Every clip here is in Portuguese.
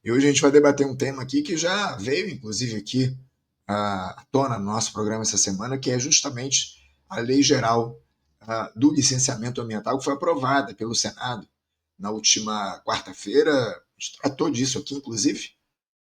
E hoje a gente vai debater um tema aqui que já veio, inclusive, aqui à tona no nosso programa essa semana, que é justamente a Lei Geral do Licenciamento Ambiental, que foi aprovada pelo Senado na última quarta-feira. A gente tratou disso aqui, inclusive,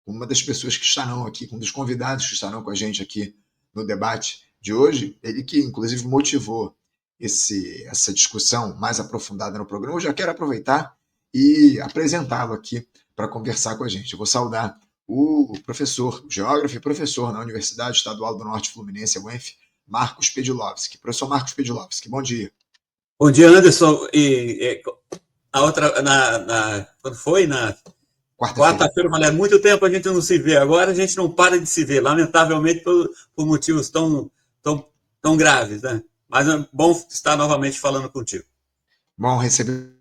uma das pessoas que estarão aqui, um dos convidados que estarão com a gente aqui no debate de hoje, ele que, inclusive, motivou essa discussão mais aprofundada no programa. Eu já quero aproveitar e apresentá-lo aqui para conversar com a gente. Eu vou saudar o professor, geógrafo e professor na Universidade Estadual do Norte Fluminense, a UENF, Marcos Pedilowski. Professor Marcos Pedilowski, bom dia. Bom dia, Anderson. A outra, quando foi? Na quarta-feira, eu falei, há muito tempo a gente não se vê. Agora a gente não para de se ver, lamentavelmente por motivos tão graves, né? Mas é bom estar novamente falando contigo. Bom receber.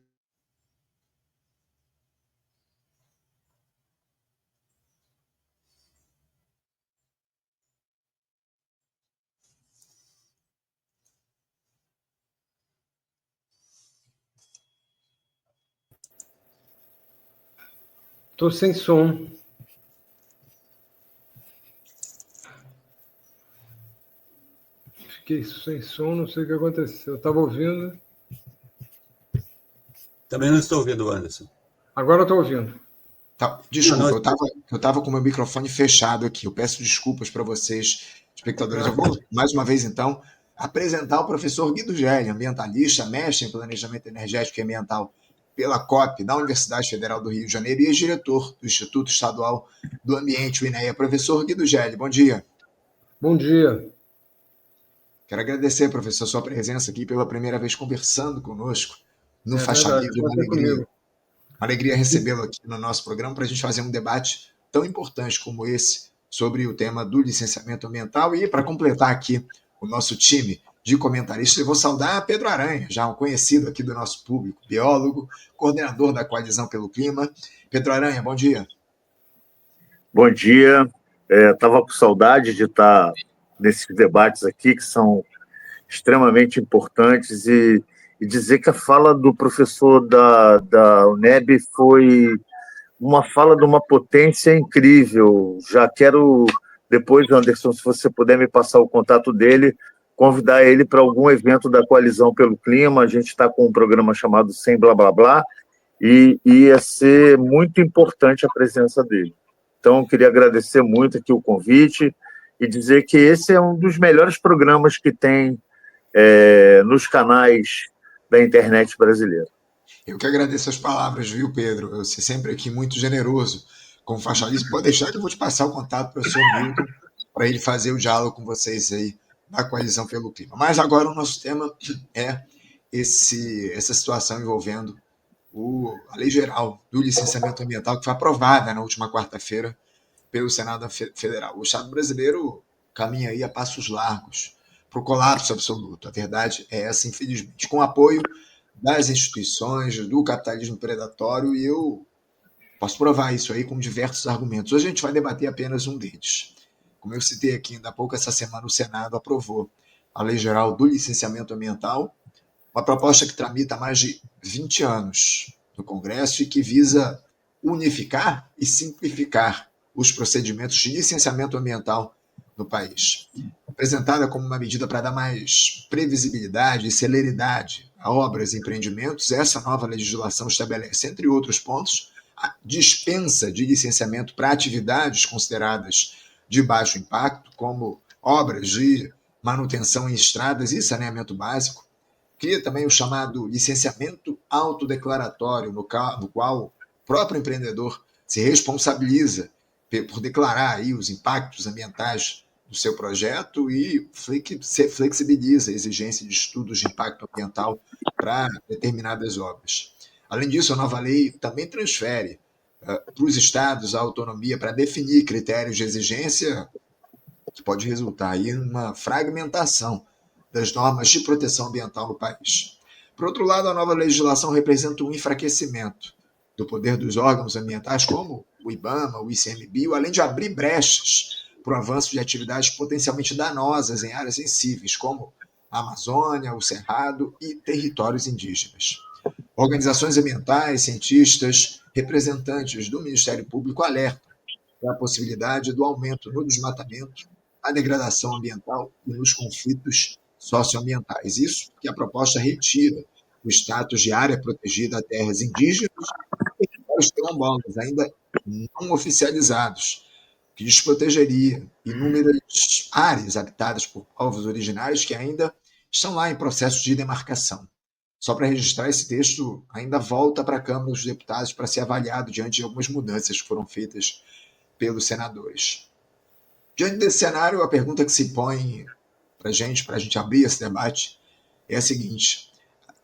Estou sem som. Fiquei sem som, não sei o que aconteceu. Eu estava ouvindo. Também não estou ouvindo, Anderson. Agora eu estou ouvindo. Tá, desculpa, eu estava com o meu microfone fechado aqui. Eu peço desculpas para vocês, espectadores. Eu vou, mais uma vez, então, apresentar o professor Guido Gelli, ambientalista, mestre em planejamento energético e ambiental pela COP, da Universidade Federal do Rio de Janeiro, e ex-diretor do Instituto Estadual do Ambiente, o INEA. Professor Guido Gelli, bom dia. Bom dia. Quero agradecer, professor, a sua presença aqui pela primeira vez conversando conosco no Faixa Livre. Uma alegria recebê-lo aqui no nosso programa para a gente fazer um debate tão importante como esse sobre o tema do licenciamento ambiental. E para completar aqui o nosso time de comentaristas, eu vou saudar Pedro Aranha, já um conhecido aqui do nosso público, biólogo, coordenador da Coalizão pelo Clima. Pedro Aranha, bom dia. Bom dia. Estava com saudade de estar nesses debates aqui, que são extremamente importantes, e dizer que a fala do professor da UNEB foi uma fala de uma potência incrível. Já quero, depois, Anderson, se você puder me passar o contato dele, convidar ele para algum evento da Coalizão pelo Clima. A gente está com um programa chamado Sem Blá Blá Blá, e ia ser muito importante a presença dele. Então, queria agradecer muito aqui o convite e dizer que esse é um dos melhores programas que tem nos canais da internet brasileira. Eu que agradeço as palavras, viu, Pedro? Você sempre aqui muito generoso com o Faixa Livre. Pode deixar que eu vou te passar o contato do professor Milton para ele fazer o diálogo com vocês aí da Coalizão pelo Clima. Mas agora o nosso tema é essa situação envolvendo a Lei Geral do Licenciamento Ambiental, que foi aprovada na última quarta-feira pelo Senado Federal. O Estado brasileiro caminha aí a passos largos para o colapso absoluto. A verdade é essa, infelizmente. Com apoio das instituições, do capitalismo predatório, e eu posso provar isso aí com diversos argumentos. Hoje a gente vai debater apenas um deles. Como eu citei aqui ainda há pouco, essa semana o Senado aprovou a Lei Geral do Licenciamento Ambiental, uma proposta que tramita há mais de 20 anos no Congresso e que visa unificar e simplificar os procedimentos de licenciamento ambiental no país. Apresentada como uma medida para dar mais previsibilidade e celeridade a obras e empreendimentos, essa nova legislação estabelece, entre outros pontos, a dispensa de licenciamento para atividades consideradas de baixo impacto, como obras de manutenção em estradas e saneamento básico. Cria também o chamado licenciamento autodeclaratório, no qual o próprio empreendedor se responsabiliza por declarar aí os impactos ambientais do seu projeto e flexibiliza a exigência de estudos de impacto ambiental para determinadas obras. Além disso, a nova lei também transfere para os estados a autonomia para definir critérios de exigência, que pode resultar aí em uma fragmentação das normas de proteção ambiental no país. Por outro lado, a nova legislação representa um enfraquecimento do poder dos órgãos ambientais, como o IBAMA, o ICMBio, além de abrir brechas para o avanço de atividades potencialmente danosas em áreas sensíveis, como a Amazônia, o Cerrado e territórios indígenas. Organizações ambientais, cientistas, representantes do Ministério Público alertam para a possibilidade do aumento no desmatamento, a degradação ambiental e nos conflitos socioambientais. Isso porque a proposta retira o status de área protegida a terras indígenas e territórios quilombolas, ainda não oficializados, que desprotegeria inúmeras áreas habitadas por povos originários que ainda estão lá em processo de demarcação. Só para registrar, esse texto ainda volta para a Câmara dos Deputados para ser avaliado diante de algumas mudanças que foram feitas pelos senadores. Diante desse cenário, a pergunta que se põe para a gente abrir esse debate, é a seguinte: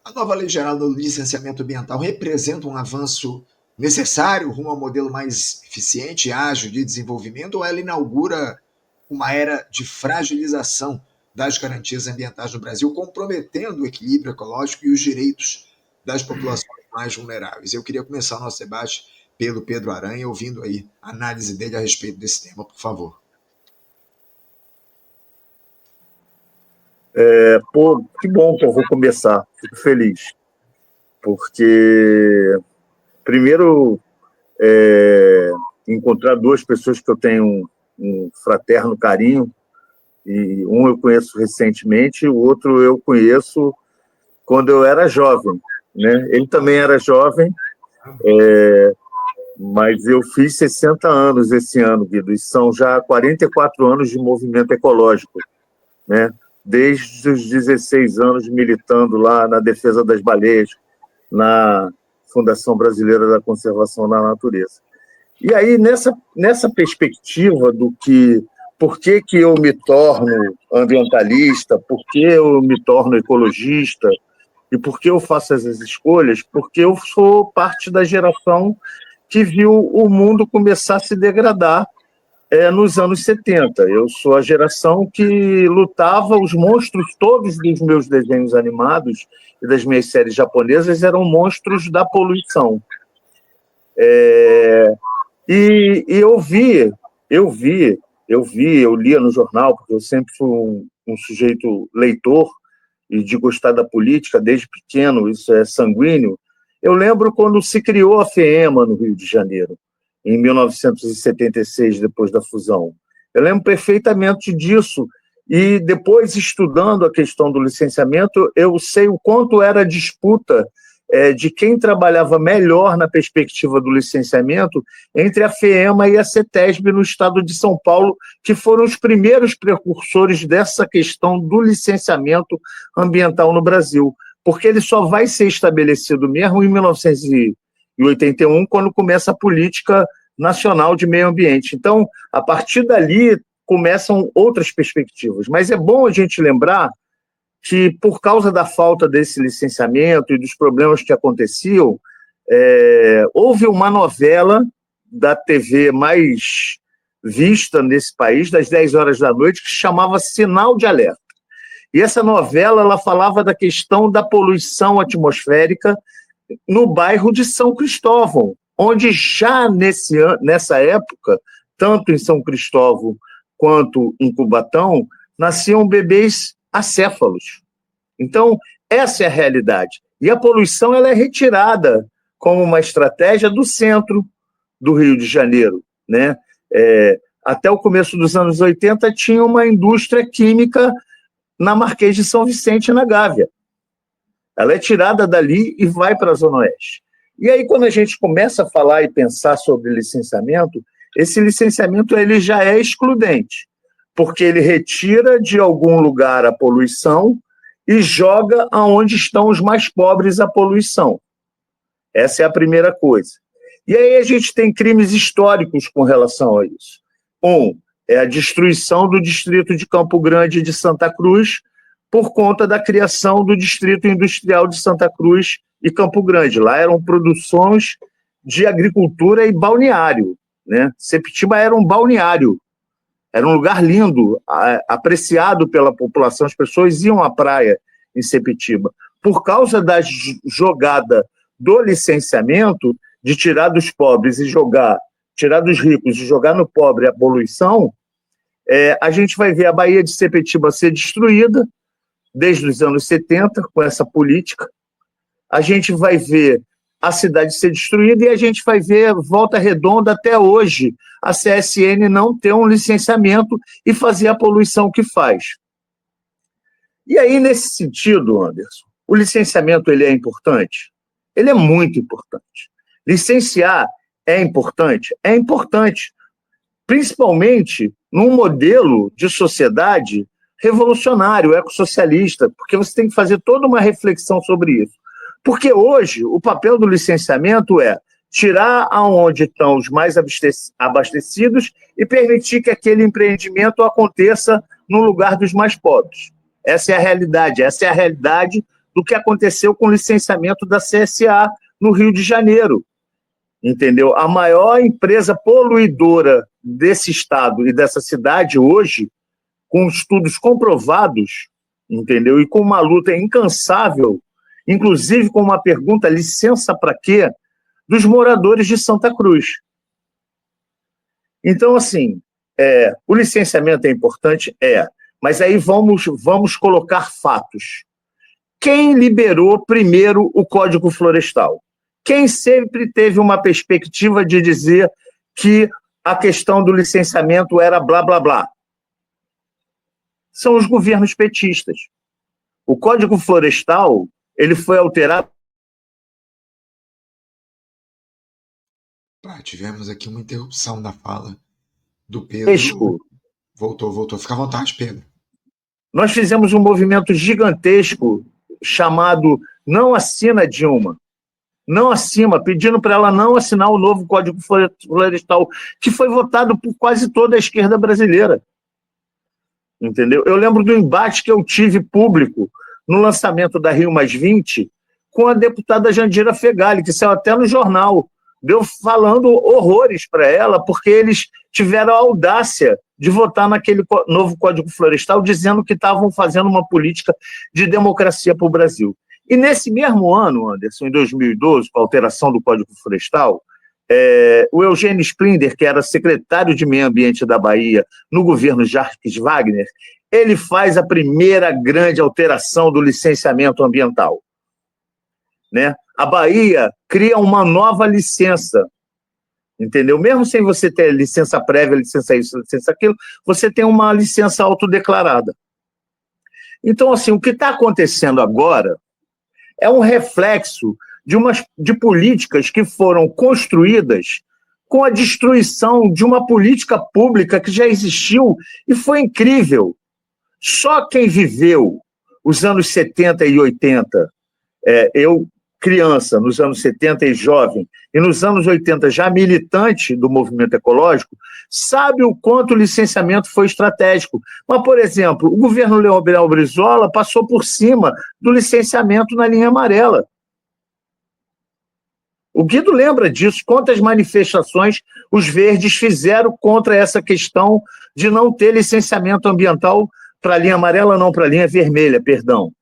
a nova Lei Geral do Licenciamento Ambiental representa um avanço necessário rumo a um modelo mais eficiente e ágil de desenvolvimento, ou ela inaugura uma era de fragilização das garantias ambientais no Brasil, comprometendo o equilíbrio ecológico e os direitos das populações mais vulneráveis? Eu queria começar o nosso debate pelo Pedro Aranha, ouvindo aí a análise dele a respeito desse tema, por favor. Que bom que eu vou começar, fico feliz, porque, primeiro, encontrar duas pessoas que eu tenho um fraterno carinho, e um eu conheço recentemente, o outro eu conheço quando eu era jovem, né? Ele também era jovem, mas eu fiz 60 anos esse ano, Guido, e são já 44 anos de movimento ecológico, né? Desde os 16 anos militando lá na defesa das baleias, na Fundação Brasileira da Conservação da Natureza. E aí, nessa perspectiva do que, por que eu me torno ambientalista, por que eu me torno ecologista, e por que eu faço essas escolhas? Porque eu sou parte da geração que viu o mundo começar a se degradar nos anos 70. Eu sou a geração que lutava, os monstros todos dos meus desenhos animados e das minhas séries japonesas eram monstros da poluição. E eu lia no jornal, porque eu sempre fui um sujeito leitor e de gostar da política desde pequeno, isso é sanguíneo. Eu lembro quando se criou a FEEMA no Rio de Janeiro, em 1976, depois da fusão. Eu lembro perfeitamente disso, e depois, estudando a questão do licenciamento, eu sei o quanto era a disputa de quem trabalhava melhor na perspectiva do licenciamento entre a FEEMA e a CETESB no estado de São Paulo, que foram os primeiros precursores dessa questão do licenciamento ambiental no Brasil, porque ele só vai ser estabelecido mesmo em 1981, quando começa a Política Nacional de Meio Ambiente. Então, a partir dali, começam outras perspectivas. Mas é bom a gente lembrar que, por causa da falta desse licenciamento e dos problemas que aconteciam, houve uma novela da TV mais vista nesse país, das 10 horas da noite, que se chamava Sinal de Alerta. E essa novela ela falava da questão da poluição atmosférica no bairro de São Cristóvão, onde já nessa época, tanto em São Cristóvão quanto em Cubatão, nasciam bebês acéfalos. Então, essa é a realidade. E a poluição ela é retirada como uma estratégia do centro do Rio de Janeiro, né? Até o começo dos anos 80, tinha uma indústria química na Marquês de São Vicente, na Gávea. Ela é tirada dali e vai para a Zona Oeste. E aí, quando a gente começa a falar e pensar sobre licenciamento, esse licenciamento ele já é excludente, porque ele retira de algum lugar a poluição e joga aonde estão os mais pobres a poluição. Essa é a primeira coisa. E aí a gente tem crimes históricos com relação a isso. É a destruição do distrito de Campo Grande e de Santa Cruz por conta da criação do Distrito Industrial de Santa Cruz e Campo Grande. Lá eram produções de agricultura e balneário, né? Sepetiba era um balneário, era um lugar lindo, apreciado pela população, as pessoas iam à praia em Sepetiba. Por causa da jogada do licenciamento, de tirar dos pobres e tirar dos ricos e jogar no pobre a poluição, a gente vai ver a Baía de Sepetiba ser destruída desde os anos 70, com essa política. A gente vai ver a cidade ser destruída, e a gente vai ver Volta Redonda até hoje, a CSN não ter um licenciamento e fazer a poluição que faz. E aí, nesse sentido, Anderson, o licenciamento ele é importante? Ele é muito importante. Licenciar é importante? É importante, principalmente num modelo de sociedade revolucionário, ecossocialista, porque você tem que fazer toda uma reflexão sobre isso. Porque hoje o papel do licenciamento é tirar aonde estão os mais abastecidos e permitir que aquele empreendimento aconteça no lugar dos mais pobres. Essa é a realidade do que aconteceu com o licenciamento da CSA no Rio de Janeiro. Entendeu? A maior empresa poluidora desse estado e dessa cidade hoje, com estudos comprovados, entendeu? E com uma luta incansável, inclusive com uma pergunta, licença para quê? Dos moradores de Santa Cruz. Então, assim, o licenciamento é importante? Mas aí vamos colocar fatos. Quem liberou primeiro o Código Florestal? Quem sempre teve uma perspectiva de dizer que a questão do licenciamento era blá, blá, blá? São os governos petistas. O Código Florestal, ele foi alterado. Tivemos aqui uma interrupção da fala do Pedro. Voltou. Fica à vontade, Pedro. Nós fizemos um movimento gigantesco chamado Não Assina Dilma. Não assina, pedindo para ela não assinar o novo Código Florestal, que foi votado por quase toda a esquerda brasileira. Entendeu? Eu lembro do embate que eu tive público no lançamento da Rio+20 com a deputada Jandira Fegali, que saiu até no jornal, deu falando horrores para ela, porque eles tiveram a audácia de votar naquele novo Código Florestal, dizendo que estavam fazendo uma política de democracia para o Brasil. E nesse mesmo ano, Anderson, em 2012, com a alteração do Código Florestal, o Eugênio Splinder, que era secretário de Meio Ambiente da Bahia no governo Jacques Wagner, ele faz a primeira grande alteração do licenciamento ambiental. Né? A Bahia cria uma nova licença, entendeu? Mesmo sem você ter licença prévia, licença isso, licença aquilo, você tem uma licença autodeclarada. Então, assim, o que está acontecendo agora é um reflexo de políticas que foram construídas com a destruição de uma política pública que já existiu e foi incrível. Só quem viveu os anos 70 e 80, eu criança, nos anos 70 e jovem, e nos anos 80 já militante do movimento ecológico, sabe o quanto o licenciamento foi estratégico. Mas, por exemplo, o governo Leonel Brizola passou por cima do licenciamento na linha amarela. O Guido lembra disso, quantas manifestações os verdes fizeram contra essa questão de não ter licenciamento ambiental para a linha amarela, não, para a linha vermelha, perdão.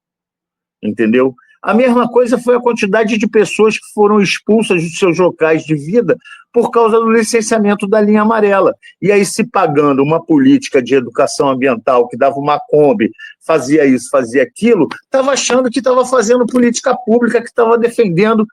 Entendeu? A mesma coisa foi a quantidade de pessoas que foram expulsas dos seus locais de vida por causa do licenciamento da linha amarela. E aí, se pagando uma política de educação ambiental que dava uma Kombi, fazia isso, fazia aquilo, estava achando que estava fazendo política pública, que estava defendendo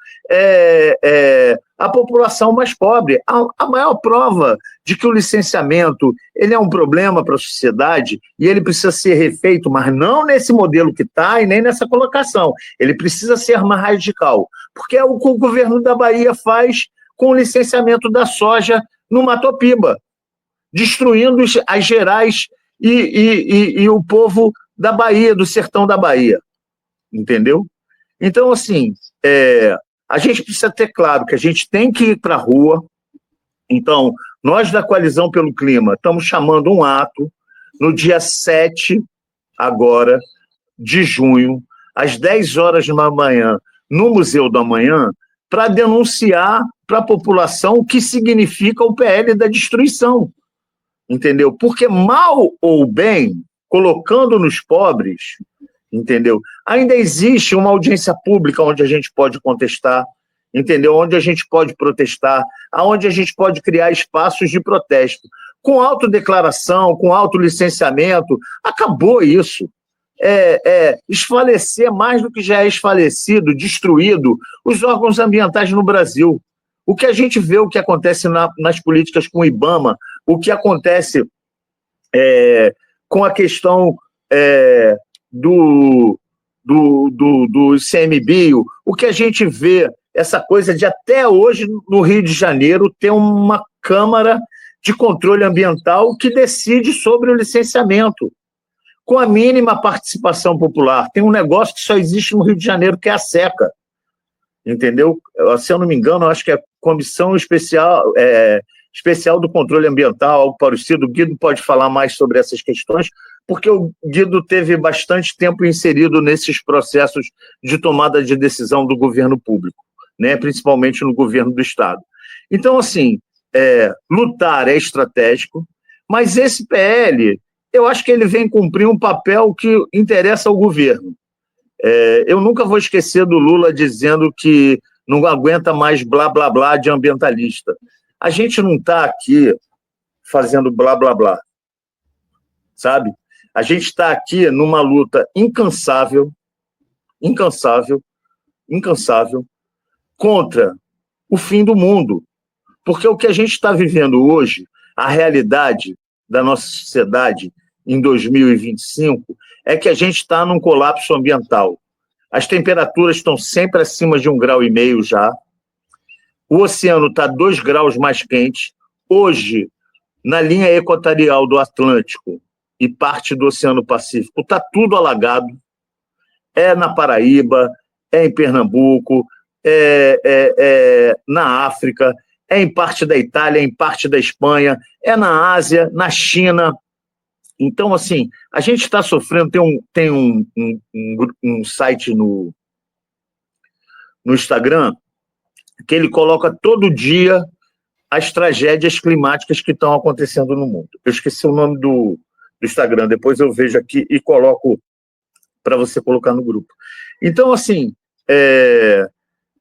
a população mais pobre. A maior prova de que o licenciamento ele é um problema para a sociedade e ele precisa ser refeito, mas não nesse modelo que está e nem nessa colocação. Ele precisa ser mais radical, porque é o que o governo da Bahia faz com o licenciamento da soja no Mato Piba, destruindo as Gerais e o povo da Bahia, do sertão da Bahia. Entendeu? Então, assim, a gente precisa ter claro que a gente tem que ir para a rua. Então, nós da Coalizão pelo Clima estamos chamando um ato no dia 7, agora, de junho, às 10 horas da manhã, no Museu do Amanhã, para denunciar para a população o que significa o PL da destruição. Entendeu? Porque mal ou bem, colocando nos pobres, entendeu? Ainda existe uma audiência pública onde a gente pode contestar, entendeu? Onde a gente pode protestar, onde a gente pode criar espaços de protesto. Com autodeclaração, com autolicenciamento, acabou isso. esfalecer mais do que já é esfalecido, destruído, os órgãos ambientais no Brasil. O que a gente vê, o que acontece nas políticas com o IBAMA, o que acontece com a questão do ICMBio, o que a gente vê, essa coisa de até hoje no Rio de Janeiro ter uma Câmara de Controle Ambiental que decide sobre o licenciamento, com a mínima participação popular. Tem um negócio que só existe no Rio de Janeiro, que é a SECA, entendeu? Se eu não me engano, eu acho que é a Comissão Especial do Controle Ambiental, algo parecido. O Guido pode falar mais sobre essas questões, porque o Guido teve bastante tempo inserido nesses processos de tomada de decisão do governo público, né? Principalmente no governo do Estado. Então, assim, lutar é estratégico, mas esse PL, eu acho que ele vem cumprir um papel que interessa ao governo. Eu nunca vou esquecer do Lula dizendo que não aguenta mais blá, blá, blá de ambientalista. A gente não está aqui fazendo blá, blá, blá, sabe? A gente está aqui numa luta incansável contra o fim do mundo. Porque o que a gente está vivendo hoje, a realidade da nossa sociedade em 2025, é que a gente está num colapso ambiental. As temperaturas estão sempre acima de 1,5 grau já. O oceano está 2 graus mais quente. Hoje, na linha equatorial do Atlântico e parte do Oceano Pacífico, está tudo alagado. É na Paraíba, é em Pernambuco, na África, é em parte da Itália, é em parte da Espanha, é na Ásia, na China. Então, assim, a gente está sofrendo, tem um site no Instagram que ele coloca todo dia as tragédias climáticas que estão acontecendo no mundo. Eu esqueci o nome do Instagram, depois eu vejo aqui e coloco para você colocar no grupo. Então, assim,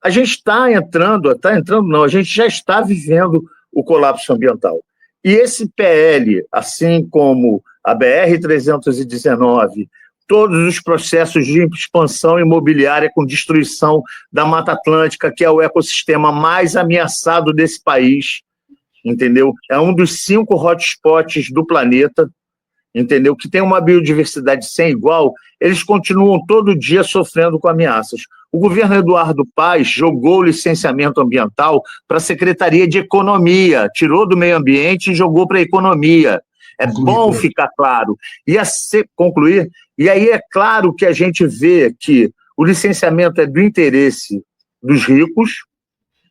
a gente está entrando, a gente já está vivendo o colapso ambiental. E esse PL, assim como a BR-319, todos os processos de expansão imobiliária com destruição da Mata Atlântica, que é o ecossistema mais ameaçado desse país, entendeu? É um dos 5 hotspots do planeta, entendeu? Que tem uma biodiversidade sem igual, eles continuam todo dia sofrendo com ameaças. O governo Eduardo Paes jogou o licenciamento ambiental para a Secretaria de Economia, tirou do meio ambiente e jogou para a economia. É bom ficar claro. Concluir. E aí é claro que a gente vê que o licenciamento é do interesse dos ricos,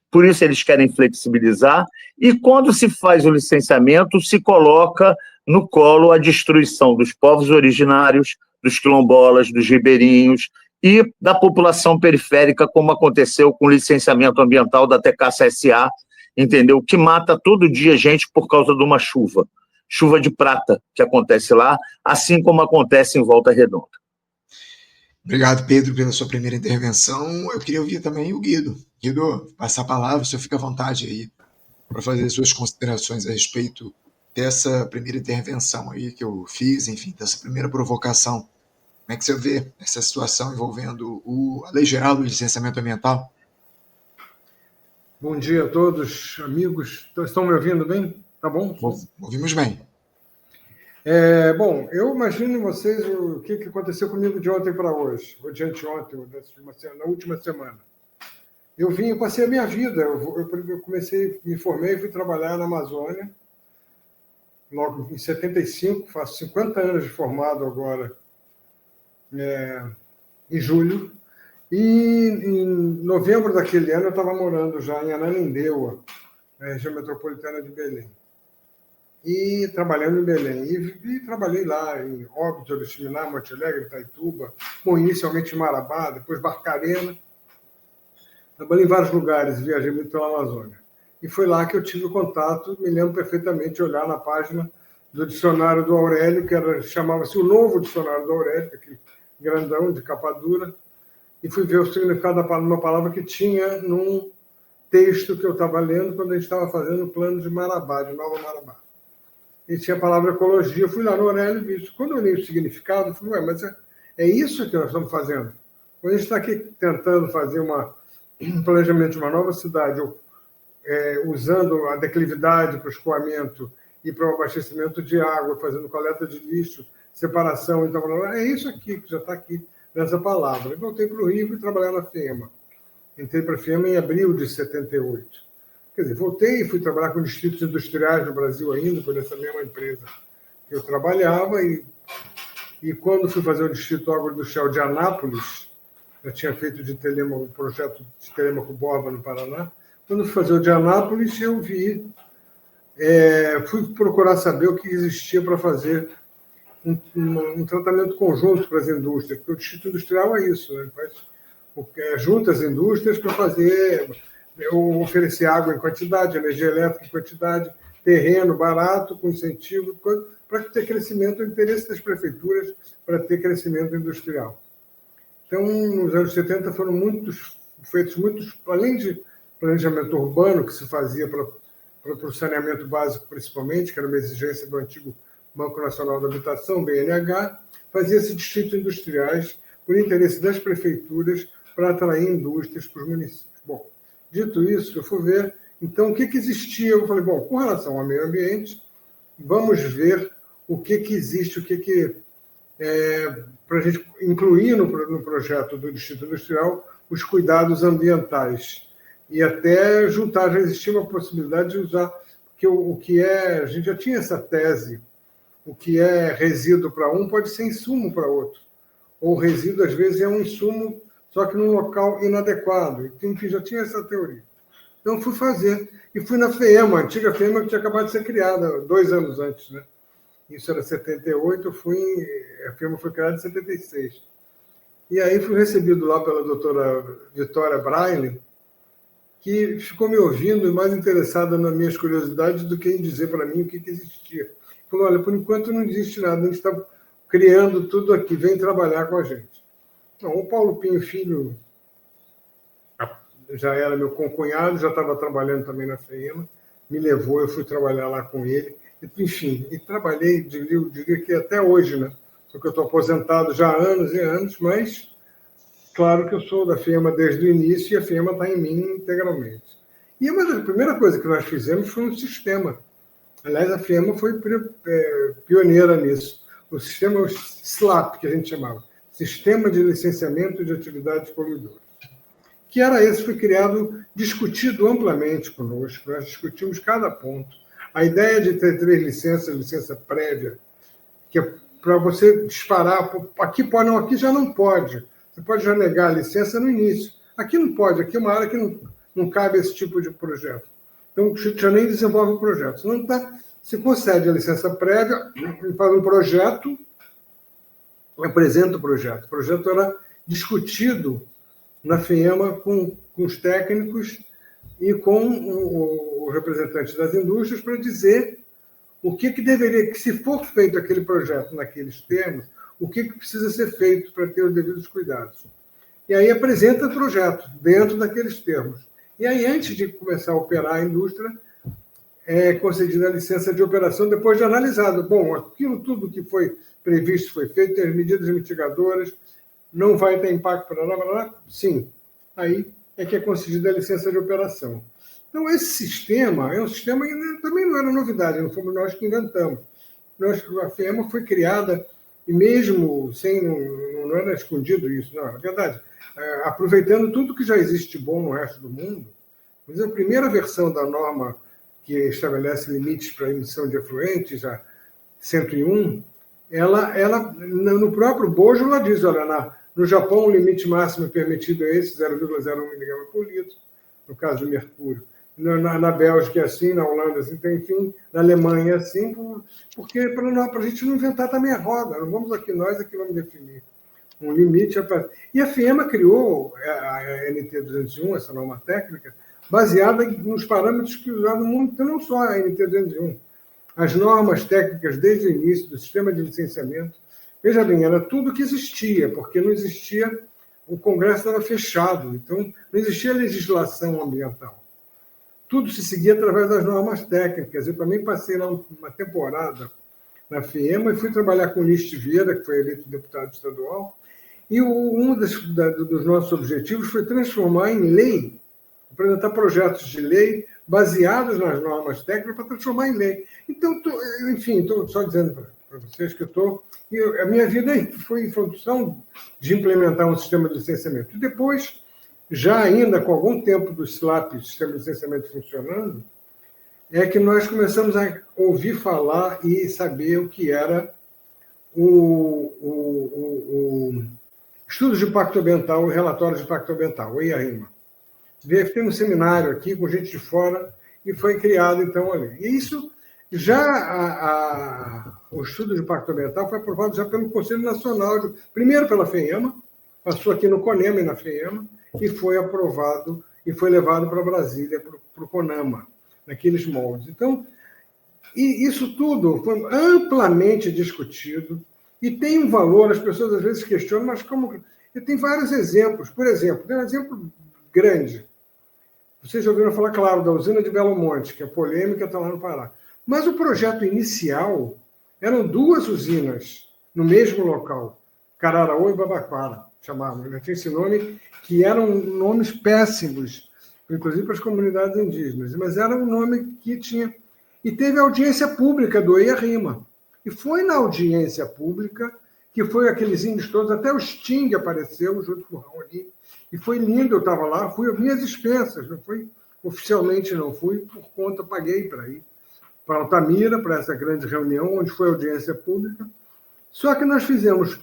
por isso eles querem flexibilizar, e quando se faz o licenciamento, se coloca no colo a destruição dos povos originários, dos quilombolas, dos ribeirinhos e da população periférica, como aconteceu com o licenciamento ambiental da Tecassa S.A., entendeu? Que mata todo dia gente por causa de uma chuva de prata que acontece lá, assim como acontece em Volta Redonda. Obrigado, Pedro, pela sua primeira intervenção. Eu queria ouvir também o Guido. Guido, passar a palavra, o senhor fica à vontade aí para fazer suas considerações a respeito dessa primeira intervenção aí que eu fiz, enfim, dessa primeira provocação. Como é que você vê essa situação envolvendo a Lei Geral do Licenciamento Ambiental? Bom dia a todos, amigos. Estão me ouvindo bem? Tá bom? Ouvimos bem. Bom, eu imagino vocês o que aconteceu comigo de ontem para hoje, ou de anteontem, na última semana. Eu passei a minha vida, eu me formei e fui trabalhar na Amazônia, logo em 75, faço 50 anos de formado agora, em julho, e em novembro daquele ano eu estava morando já em Ananindeua, na região metropolitana de Belém. E trabalhando em Belém. E trabalhei lá em Óbidos, Oriximiná, Monte Alegre, Itaituba, inicialmente em Marabá, depois Barcarena. Trabalhei em vários lugares, viajei muito pela Amazônia. E foi lá que eu tive o contato, me lembro perfeitamente de olhar na página do dicionário do Aurélio, que chamava-se o Novo Dicionário do Aurélio, aquele grandão de capa dura, e fui ver o significado de uma palavra que tinha num texto que eu estava lendo quando a gente estava fazendo o plano de Marabá, de Nova Marabá. E tinha a palavra ecologia, eu fui lá no Aurélio e vi isso. Quando eu li o significado, eu falei, mas É isso que nós estamos fazendo. Quando a gente está aqui tentando fazer um planejamento de uma nova cidade, usando a declividade para o escoamento e para o abastecimento de água, fazendo coleta de lixo, separação, então, é isso aqui, que já está aqui nessa palavra. Eu voltei para o Rio e fui trabalhar na FEMA. Entrei para a FEMA em abril de 78. Quer dizer, voltei e fui trabalhar com distritos industriais no Brasil ainda, por essa mesma empresa que eu trabalhava, e quando fui fazer o Distrito Agroindustrial de Anápolis, eu tinha feito o projeto de Telêmaco Borba, no Paraná. Quando fui fazer o de Anápolis, eu fui procurar saber o que existia para fazer um tratamento conjunto para as indústrias, porque o Distrito Industrial é isso, né? Junta as indústrias para oferecer água em quantidade, energia elétrica em quantidade, terreno barato, com incentivo, para ter crescimento, o interesse das prefeituras para ter crescimento industrial. Então, nos anos 70 foram feitos muitos, além de planejamento urbano que se fazia para o saneamento básico, principalmente, que era uma exigência do antigo Banco Nacional da Habitação, BNH, fazia-se distritos industriais por interesse das prefeituras para atrair indústrias para os municípios. Bom, dito isso, eu fui ver, então, o que existia. Eu falei, bom, com relação ao meio ambiente, vamos ver o que existe, para a gente incluir no projeto do Distrito Industrial os cuidados ambientais. E até juntar, já existia uma possibilidade de usar, a gente já tinha essa tese, o que é resíduo para um pode ser insumo para outro. Ou resíduo, às vezes, é um insumo, só que num local inadequado. Enfim, já tinha essa teoria. Então, fui fazer. E fui na FEMA, a antiga FEMA que tinha acabado de ser criada 2 anos antes, né? Isso era 78, a FEMA foi criada em 76. E aí fui recebido lá pela doutora Vitória Braille, que ficou me ouvindo e mais interessada nas minhas curiosidades do que em dizer para mim o que existia. Falou, olha, por enquanto não existe nada, a gente está criando tudo aqui, vem trabalhar com a gente. Então, o Paulo Pinho Filho já era meu concunhado, já estava trabalhando também na FEMA, me levou, eu fui trabalhar lá com ele. Enfim, e trabalhei, diria que até hoje, né? Porque eu estou aposentado já há anos e anos, mas claro que eu sou da FEMA desde o início e a FEMA está em mim integralmente. E a primeira coisa que nós fizemos foi um sistema. Aliás, a FEMA foi pioneira nisso. O sistema SLAP, que a gente chamava, Sistema de Licenciamento de Atividades Poluidoras. Que era esse, foi criado, discutido amplamente conosco, nós discutimos cada ponto. A ideia de ter 3 licenças, licença prévia, que é para você disparar, aqui já não pode. Você pode já negar a licença no início. Aqui não pode, aqui é uma área que não cabe esse tipo de projeto. Então, já nem desenvolve o projeto. Se não se concede a licença prévia, faz um projeto, apresenta o projeto. O projeto era discutido na FEMA com os técnicos e com o representante das indústrias para dizer o que deveria, que se for feito aquele projeto naqueles termos, o que precisa ser feito para ter os devidos cuidados. E aí apresenta o projeto dentro daqueles termos. E aí, antes de começar a operar a indústria, é concedida a licença de operação depois de analisado. Bom, aquilo tudo que foi previsto foi feito, tem as medidas mitigadoras, não vai ter impacto, sim. Aí é que é concedida a licença de operação. Então, esse sistema é um sistema que também não era novidade, não fomos nós que inventamos. A FEMA foi criada, e mesmo sem, não era escondido isso, não, na verdade, aproveitando tudo que já existe de bom no resto do mundo. Mas a primeira versão da norma que estabelece limites para a emissão de efluentes, a 101, ela no próprio bojo, ela diz, olha, no Japão o limite máximo permitido é esse, 0,01 miligrama por litro, no caso do mercúrio. Na Bélgica é assim, na Holanda é assim, então, enfim, na Alemanha é assim, porque para a gente não inventar também a roda, não vamos aqui, nós aqui vamos definir um limite. E a FEMA criou a NT 201, essa norma técnica, baseada nos parâmetros que usavam muito, não só a NT 201, as normas técnicas desde o início do sistema de licenciamento. Veja bem, era tudo que existia, porque não existia, o Congresso estava fechado, então não existia legislação ambiental. Tudo se seguia através das normas técnicas. Eu também passei lá uma temporada na FIEMA, e fui trabalhar com o Ulisses Vieira, que foi eleito deputado estadual, e um dos nossos objetivos foi transformar em lei, apresentar projetos de lei baseados nas normas técnicas para transformar em lei. Então, estou só dizendo para vocês que a minha vida foi em função de implementar um sistema de licenciamento. E depois, já ainda com algum tempo do SLAP, sistema de licenciamento funcionando, é que nós começamos a ouvir falar e saber o que era o estudos de impacto ambiental e relatórios de impacto ambiental, o IARIMA. Teve um seminário aqui com gente de fora e foi criado, então, ali. E isso, o estudo de impacto ambiental foi aprovado já pelo Conselho Nacional, primeiro pela FEEMA, passou aqui no CONEMA e na FEEMA, e foi aprovado e foi levado para Brasília, para o CONAMA, naqueles moldes. Então, isso tudo foi amplamente discutido e tem um valor, as pessoas às vezes questionam, mas como... Tem vários exemplos. Por exemplo, tem um exemplo grande. Vocês já ouviram falar, claro, da usina de Belo Monte, que é polêmica, está lá no Pará. Mas o projeto inicial eram 2 usinas no mesmo local, Cararaú e Babaquara, chamavam. Já tinha esse nome, que eram nomes péssimos, inclusive para as comunidades indígenas, mas era um nome que tinha... E teve audiência pública do IARIMA. E foi na audiência pública que foi aqueles índios todos, até o Sting apareceu junto com o Raoni. E foi lindo, eu estava lá, fui às minhas expensas, não fui, oficialmente não fui, por conta, paguei para ir para Altamira, para essa grande reunião, onde foi audiência pública. Só que nós fizemos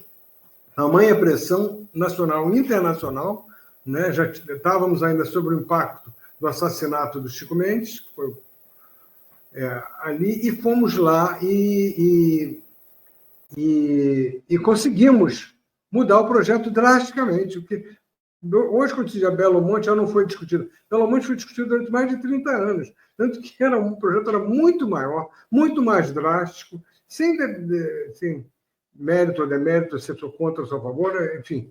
tamanha pressão nacional e internacional, né? Já estávamos ainda sob o impacto do assassinato do Chico Mendes, que foi ali, e fomos lá e conseguimos mudar o projeto drasticamente, porque hoje, quando se diz Belo Monte, já não foi discutido. Belo Monte foi discutido durante mais de 30 anos, tanto que um projeto era muito maior, muito mais drástico, sem mérito ou demérito, se eu sou contra ou sou a favor, enfim.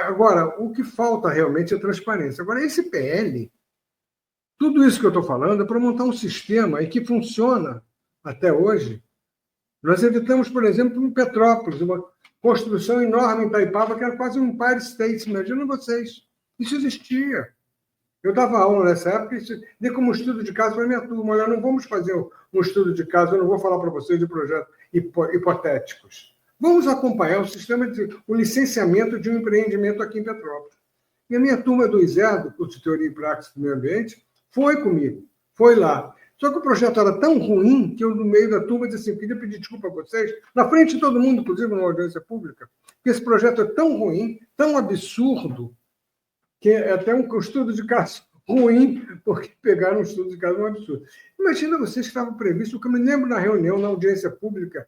Agora, o que falta realmente é transparência. Agora, esse PL, tudo isso que eu estou falando é para montar um sistema e que funciona até hoje. Nós evitamos, por exemplo, em Petrópolis, uma construção enorme em Itaipava, que era quase um Empire State, imagina vocês. Isso existia. Eu dava aula nessa época e dei como estudo de caso para a minha turma. Olha, não vamos fazer um estudo de caso, eu não vou falar para vocês de projetos hipotéticos. Vamos acompanhar o licenciamento de um empreendimento aqui em Petrópolis. E a minha turma do ISER, do curso de Teoria e Prática do Meio Ambiente, foi comigo, foi lá. Só que o projeto era tão ruim que eu, no meio da turma, disse assim, queria pedir desculpa a vocês, na frente de todo mundo, inclusive numa audiência pública, que esse projeto é tão ruim, tão absurdo, que é até um estudo de caso ruim, porque pegaram um estudo de caso um absurdo. Imagina vocês que estavam previstos, o que eu me lembro na reunião, na audiência pública,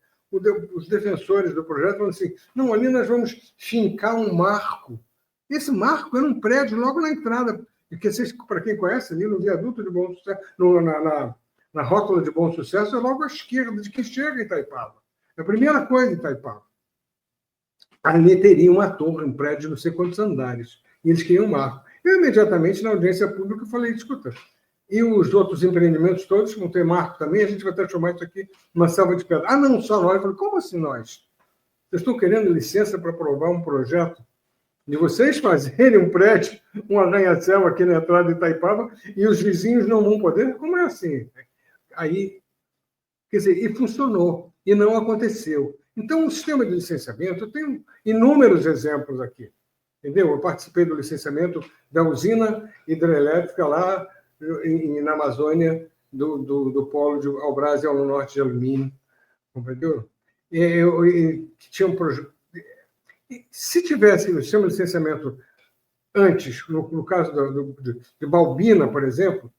os defensores do projeto falando assim, não, ali nós vamos fincar um marco. Esse marco era um prédio logo na entrada, porque vocês, para quem conhece, ali no viaduto de Bom Sucesso, na rótula de Bom Sucesso, é logo à esquerda de quem chega em Itaipava. É a primeira coisa em Itaipava. Ali teria uma torre, um prédio de não sei quantos andares. E eles queriam um marco. Eu, imediatamente, na audiência pública, falei, escuta, e os outros empreendimentos todos vão ter marco também, a gente vai transformar isso aqui numa selva de pedra. Ah, não, só nós. Eu falei, como assim nós? Vocês estão querendo licença para aprovar um projeto de vocês fazerem um prédio, um arranha-céu aqui na entrada de Itaipava, e os vizinhos não vão poder? Como é assim? Aí, quer dizer, e funcionou, e não aconteceu. Então, o sistema de licenciamento, eu tenho inúmeros exemplos aqui, entendeu? Eu participei do licenciamento da usina hidrelétrica lá na Amazônia, do polo de Albras e ao norte de alumínio, entendeu? Tinha um projeto. Se tivesse o sistema de licenciamento antes, no caso de Balbina, por exemplo,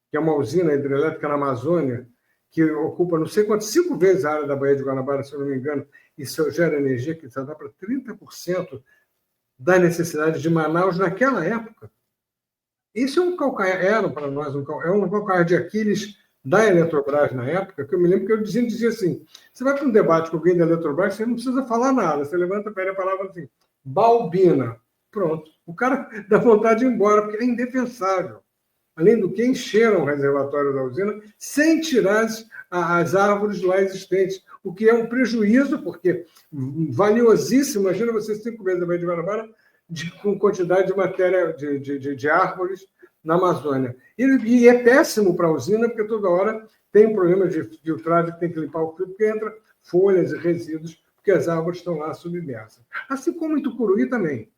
que é uma usina hidrelétrica na Amazônia, que ocupa não sei quantas, 5 vezes a área da Baía de Guanabara, se eu não me engano, e gera energia que dá para 30% da necessidade de Manaus naquela época. Isso é um calcanhar, era para nós um calcanhar de Aquiles da Eletrobras na época, que eu me lembro que eu dizia assim, você vai para um debate com alguém da Eletrobras, você não precisa falar nada, você levanta, pega a palavra assim, Balbina, pronto. O cara dá vontade de ir embora, porque é indefensável. Além do que, encheram o reservatório da usina sem tirar as árvores lá existentes, o que é um prejuízo, porque valiosíssimo. Imagina você 5 vezes a Baía de Guanabara com quantidade de matéria de árvores na Amazônia. E é péssimo para a usina, porque toda hora tem um problema de filtragem que tem que limpar o filtro, porque entra folhas e resíduos, porque as árvores estão lá submersas. Assim como em Tucuruí também.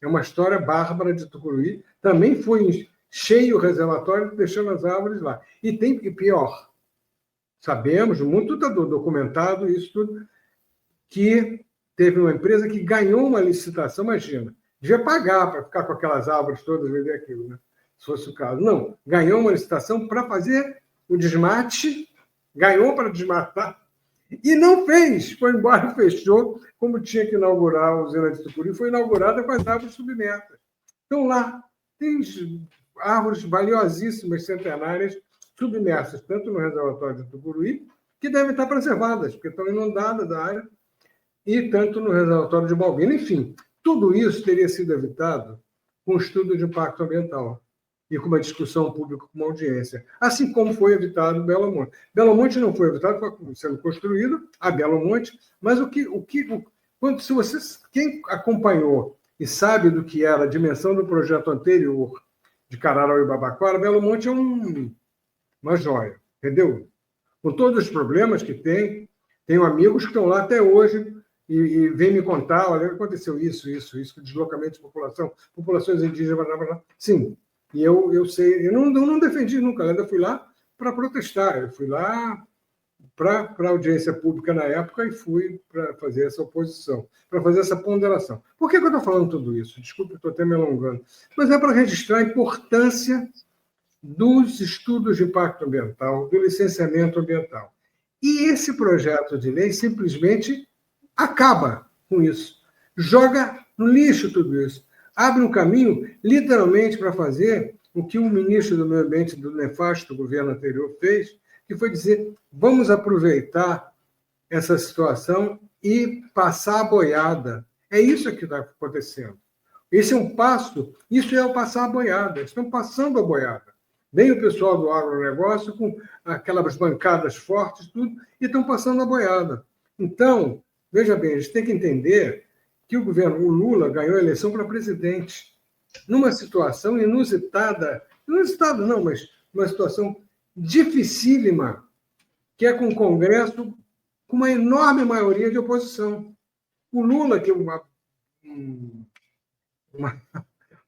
É uma história bárbara de Tucuruí. Também foi cheio o reservatório, deixando as árvores lá. E tem pior. Sabemos, muito está documentado isso tudo, que teve uma empresa que ganhou uma licitação, imagina, devia pagar para ficar com aquelas árvores todas e vender aquilo, né? Se fosse o caso. Não, ganhou uma licitação para fazer o desmate, ganhou para desmatar, e não fez, foi embora e fechou, como tinha que inaugurar a usina de Tucuruí, foi inaugurada com as árvores submersas. Então, lá tem árvores valiosíssimas, centenárias, submersas, tanto no reservatório de Tucuruí, que devem estar preservadas, porque estão inundadas da área, e tanto no reservatório de Balbina. Enfim, tudo isso teria sido evitado com estudo de impacto ambiental e com uma discussão pública, com uma audiência, assim como foi evitado Belo Monte. Belo Monte não foi evitado, foi sendo construído a Belo Monte, mas se você, quem acompanhou e sabe do que era a dimensão do projeto anterior de Cararau e Babaquara, Belo Monte é uma joia, entendeu? Com todos os problemas que tem, tenho amigos que estão lá até hoje e vêm me contar, olha, aconteceu isso, deslocamento de população, populações indígenas, blá, blá, blá. Sim, e eu sei, eu não defendi nunca, eu ainda fui lá para protestar, eu fui lá para a audiência pública na época e fui para fazer essa oposição, para fazer essa ponderação. Por que eu estou falando tudo isso? Desculpe, estou até me alongando, mas é para registrar a importância dos estudos de impacto ambiental, do licenciamento ambiental. E esse projeto de lei simplesmente acaba com isso, joga no lixo tudo isso, abre um caminho, literalmente, para fazer o que o ministro do Meio Ambiente do nefasto governo anterior fez, que foi dizer, vamos aproveitar essa situação e passar a boiada. É isso que está acontecendo. Esse é um passo, isso é o passar a boiada, estão passando a boiada. Vem o pessoal do agronegócio com aquelas bancadas fortes, tudo, e estão passando a boiada. Então, veja bem, a gente tem que entender que o Lula ganhou a eleição para presidente, numa situação inusitada não, mas uma situação dificílima, que é com o Congresso com uma enorme maioria de oposição. O Lula, que é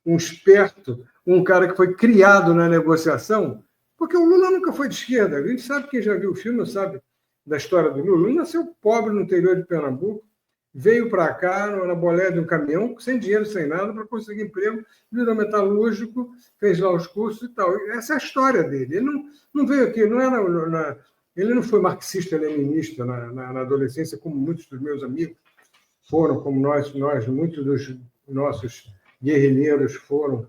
um esperto, um cara que foi criado na negociação, porque o Lula nunca foi de esquerda. A gente sabe, quem já viu o filme sabe da história do Lula. Ele nasceu pobre no interior de Pernambuco, veio para cá na bolé de um caminhão, sem dinheiro, sem nada, para conseguir emprego, virou metalúrgico, fez lá os cursos e tal. Essa é a história dele. Ele não veio aqui, ele não foi marxista-leninista na adolescência, como muitos dos meus amigos foram, como nós muitos dos nossos guerrilheiros foram,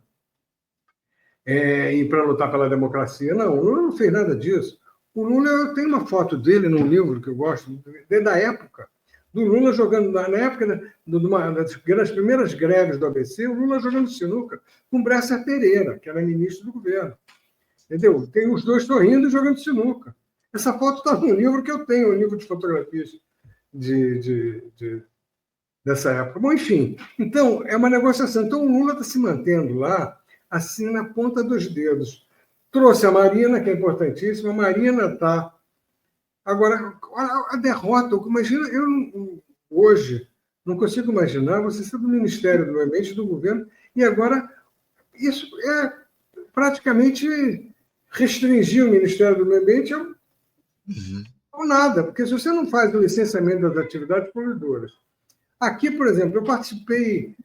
e para lutar pela democracia. Não, o Lula não fez nada disso. O Lula, eu tenho uma foto dele num livro que eu gosto, desde a época, do Lula jogando, na época das primeiras greves do ABC, o Lula jogando sinuca com Bresser Pereira, que era ministro do governo. Entendeu? Tem os dois sorrindo e jogando sinuca. Essa foto está no livro que eu tenho, um livro de fotografias dessa época. Bom, enfim, então, é uma negociação. Então, o Lula está se mantendo lá, assim, na ponta dos dedos. Trouxe a Marina, que é importantíssima, a Marina está... Agora, a derrota, imagina, eu hoje não consigo imaginar você ser do Ministério do Meio Ambiente, do governo, e agora isso é praticamente restringir o Ministério do Meio Ambiente ou nada, porque se você não faz o licenciamento das atividades poluidoras. Aqui, por exemplo, eu participei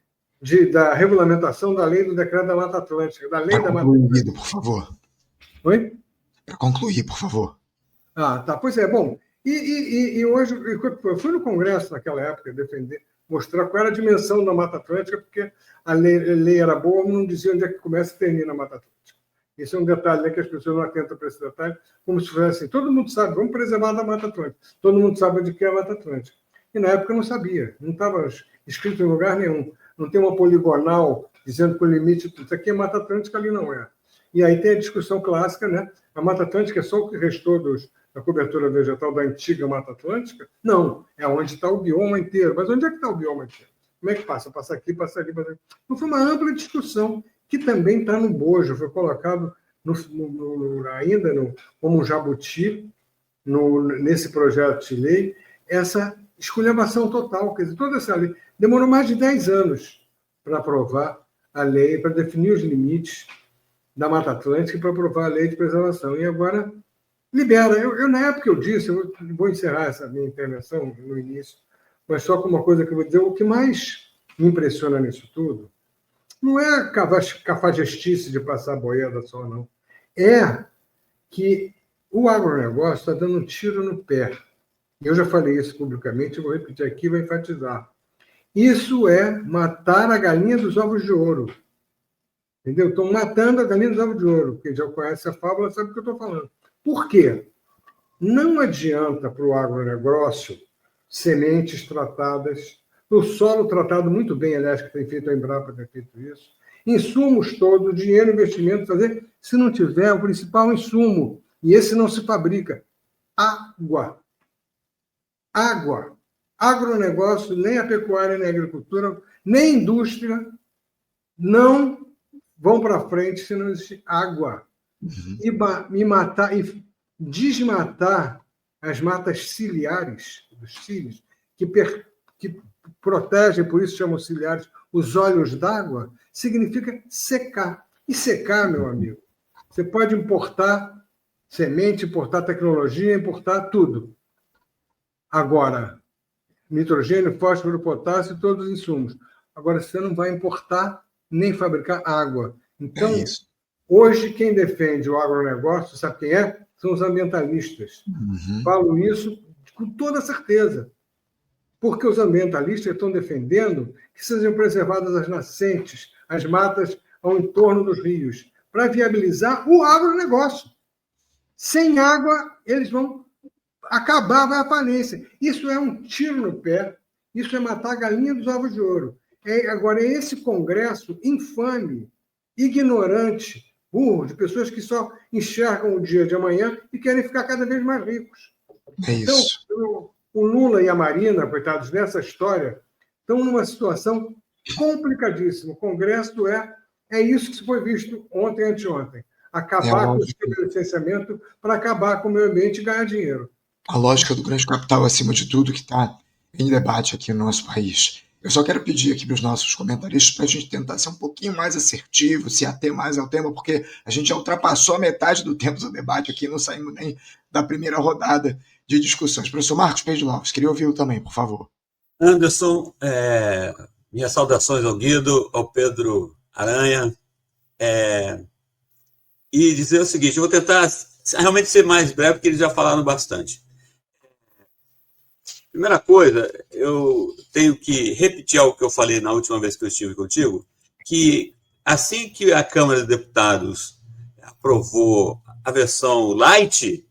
da regulamentação da lei do decreto da Mata Atlântica, da lei da Mata Atlântica. Por favor. Oi? Para concluir, por favor. Ah, tá. Pois é, bom. E hoje, eu fui no Congresso naquela época mostrar qual era a dimensão da Mata Atlântica, porque a lei era boa, mas não dizia onde é que começa e termina a Mata Atlântica. Esse é um detalhe, que as pessoas não atentam para esse detalhe, como se fosse assim, todo mundo sabe, vamos preservar a Mata Atlântica. Todo mundo sabe onde que é a Mata Atlântica. E na época eu não sabia, não estava escrito em lugar nenhum. Não tem uma poligonal dizendo que o limite, isso aqui é Mata Atlântica, ali não é. E aí tem a discussão clássica, né? A Mata Atlântica é só o que restou da cobertura vegetal da antiga Mata Atlântica? Não, é onde está o bioma inteiro. Mas onde é que está o bioma inteiro? Como é que passa? Passa aqui, passa ali, passa ali. Então, foi uma ampla discussão que também está no bojo, foi colocado como um jabuti nesse projeto de lei, essa esculhambação total. Quer dizer, toda essa lei demorou mais de 10 anos para aprovar a lei, para definir os limites da Mata Atlântica e para aprovar a lei de preservação. E agora libera. Na época eu disse, eu vou encerrar essa minha intervenção no início, mas só com uma coisa que eu vou dizer, o que mais me impressiona nisso tudo não é a cafajestice de passar boiada só, não. É que o agronegócio está dando um tiro no pé. Eu já falei isso publicamente, vou repetir aqui, vou enfatizar. Isso é matar a galinha dos ovos de ouro. Entendeu? Estão matando a galinha dos ovos de ouro. Quem já conhece a fábula sabe o que eu estou falando. Por quê? Não adianta para o agronegócio sementes tratadas, o solo tratado muito bem, aliás, que tem feito a Embrapa, tem feito isso, insumos todos, dinheiro, investimento, fazer, se não tiver o principal insumo, e esse não se fabrica, água. Água. Agronegócio, nem a pecuária, nem a agricultura, nem a indústria não vão para frente se não existir água. E desmatar as matas ciliares, dos cílios, que protegem, por isso chamam ciliares, os olhos d'água, significa secar. E secar, meu amigo, você pode importar semente, importar tecnologia, importar tudo. Agora, nitrogênio, fósforo, potássio, todos os insumos. Agora, você não vai importar nem fabricar água. Então, hoje, quem defende o agronegócio, sabe quem é? São os ambientalistas. Falo isso com toda certeza. Porque os ambientalistas estão defendendo que sejam preservadas as nascentes, as matas ao entorno dos rios, para viabilizar o agronegócio. Sem água, eles vão acabar, vai à falência. Isso é um tiro no pé, isso é matar a galinha dos ovos de ouro. Agora, é esse congresso infame, ignorante, burro, de pessoas que só enxergam o dia de amanhã e querem ficar cada vez mais ricos. É isso. Então, o Lula e a Marina, coitados, nessa história, estão numa situação complicadíssima. O Congresso é isso que foi visto ontem e anteontem. Acabar com o sistema de licenciamento para acabar com o meio ambiente e ganhar dinheiro. A lógica do grande capital, acima de tudo, que está em debate aqui no nosso país. Eu só quero pedir aqui para os nossos comentaristas para a gente tentar ser um pouquinho mais assertivo, se ater mais ao tema, porque a gente já ultrapassou a metade do tempo do debate aqui, não saímos nem da primeira rodada de discussões. Professor Marcos Pedro-Lopes, queria ouvi-lo também, por favor. Anderson, minhas saudações ao Guido, ao Pedro Aranha, e dizer o seguinte, eu vou tentar realmente ser mais breve, porque eles já falaram bastante. Primeira coisa, eu tenho que repetir algo que eu falei na última vez que eu estive contigo, que assim que a Câmara dos Deputados aprovou a versão light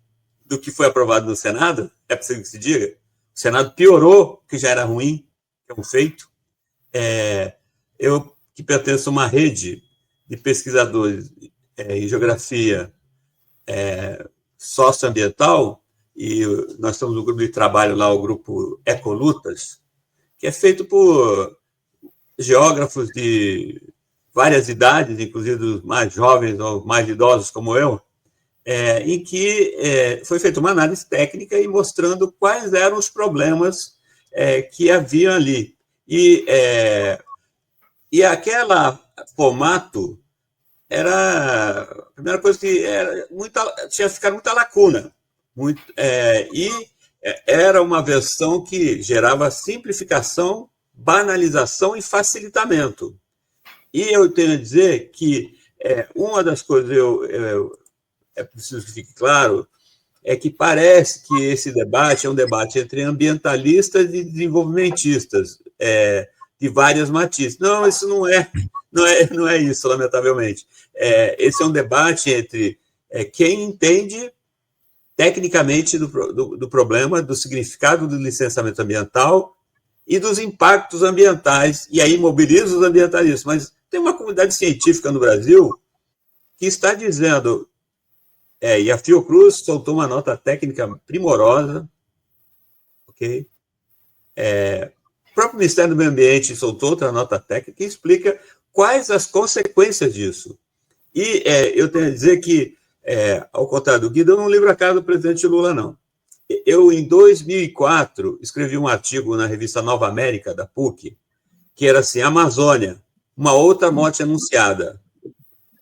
do que foi aprovado no Senado, é preciso que se diga, o Senado piorou, que já era ruim, que é um feito. Eu, que pertenço a uma rede de pesquisadores em geografia socioambiental, e nós estamos no grupo de trabalho lá, o grupo Ecolutas, que é feito por geógrafos de várias idades, inclusive os mais jovens ou mais idosos como eu, em que foi feita uma análise técnica e mostrando quais eram os problemas que haviam ali. E aquela formato era a primeira coisa que tinha ficado muita lacuna. E era uma versão que gerava simplificação, banalização e facilitamento. E eu tenho a dizer que uma das coisas é preciso que fique claro, é que parece que esse debate é um debate entre ambientalistas e desenvolvimentistas, de várias matizes. Não, isso não é isso, lamentavelmente. Esse é um debate entre quem entende tecnicamente do problema, do significado do licenciamento ambiental e dos impactos ambientais, e aí mobiliza os ambientalistas. Mas tem uma comunidade científica no Brasil que está dizendo E a Fiocruz soltou uma nota técnica primorosa, ok? O próprio Ministério do Meio Ambiente soltou outra nota técnica que explica quais as consequências disso. E eu tenho a dizer que, ao contrário do Guido, eu não livro a cara do presidente Lula, não. Eu, em 2004, escrevi um artigo na revista Nova América, da PUC, que era assim, Amazônia, uma outra morte anunciada.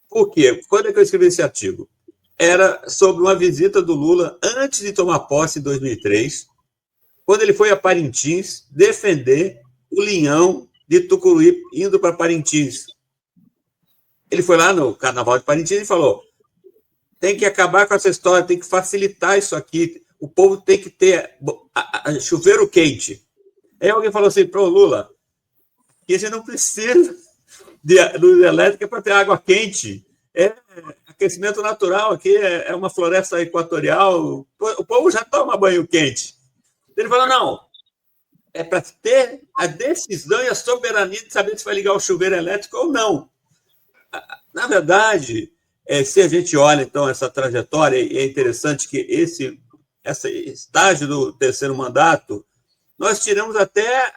Por quê? Quando é que eu escrevi esse artigo? Era sobre uma visita do Lula antes de tomar posse, em 2003, quando ele foi a Parintins defender o linhão de Tucuruí indo para Parintins. Ele foi lá no Carnaval de Parintins e falou: tem que acabar com essa história, tem que facilitar isso aqui, o povo tem que ter chuveiro quente. Aí alguém falou assim para o Lula que a gente não precisa de luz elétrica para ter água quente. É aquecimento natural aqui, é uma floresta equatorial, o povo já toma banho quente. Ele falou, não, é para ter a decisão e a soberania de saber se vai ligar o chuveiro elétrico ou não. Na verdade, se a gente olha, então, essa trajetória, e é interessante que esse estágio do terceiro mandato, nós tiramos até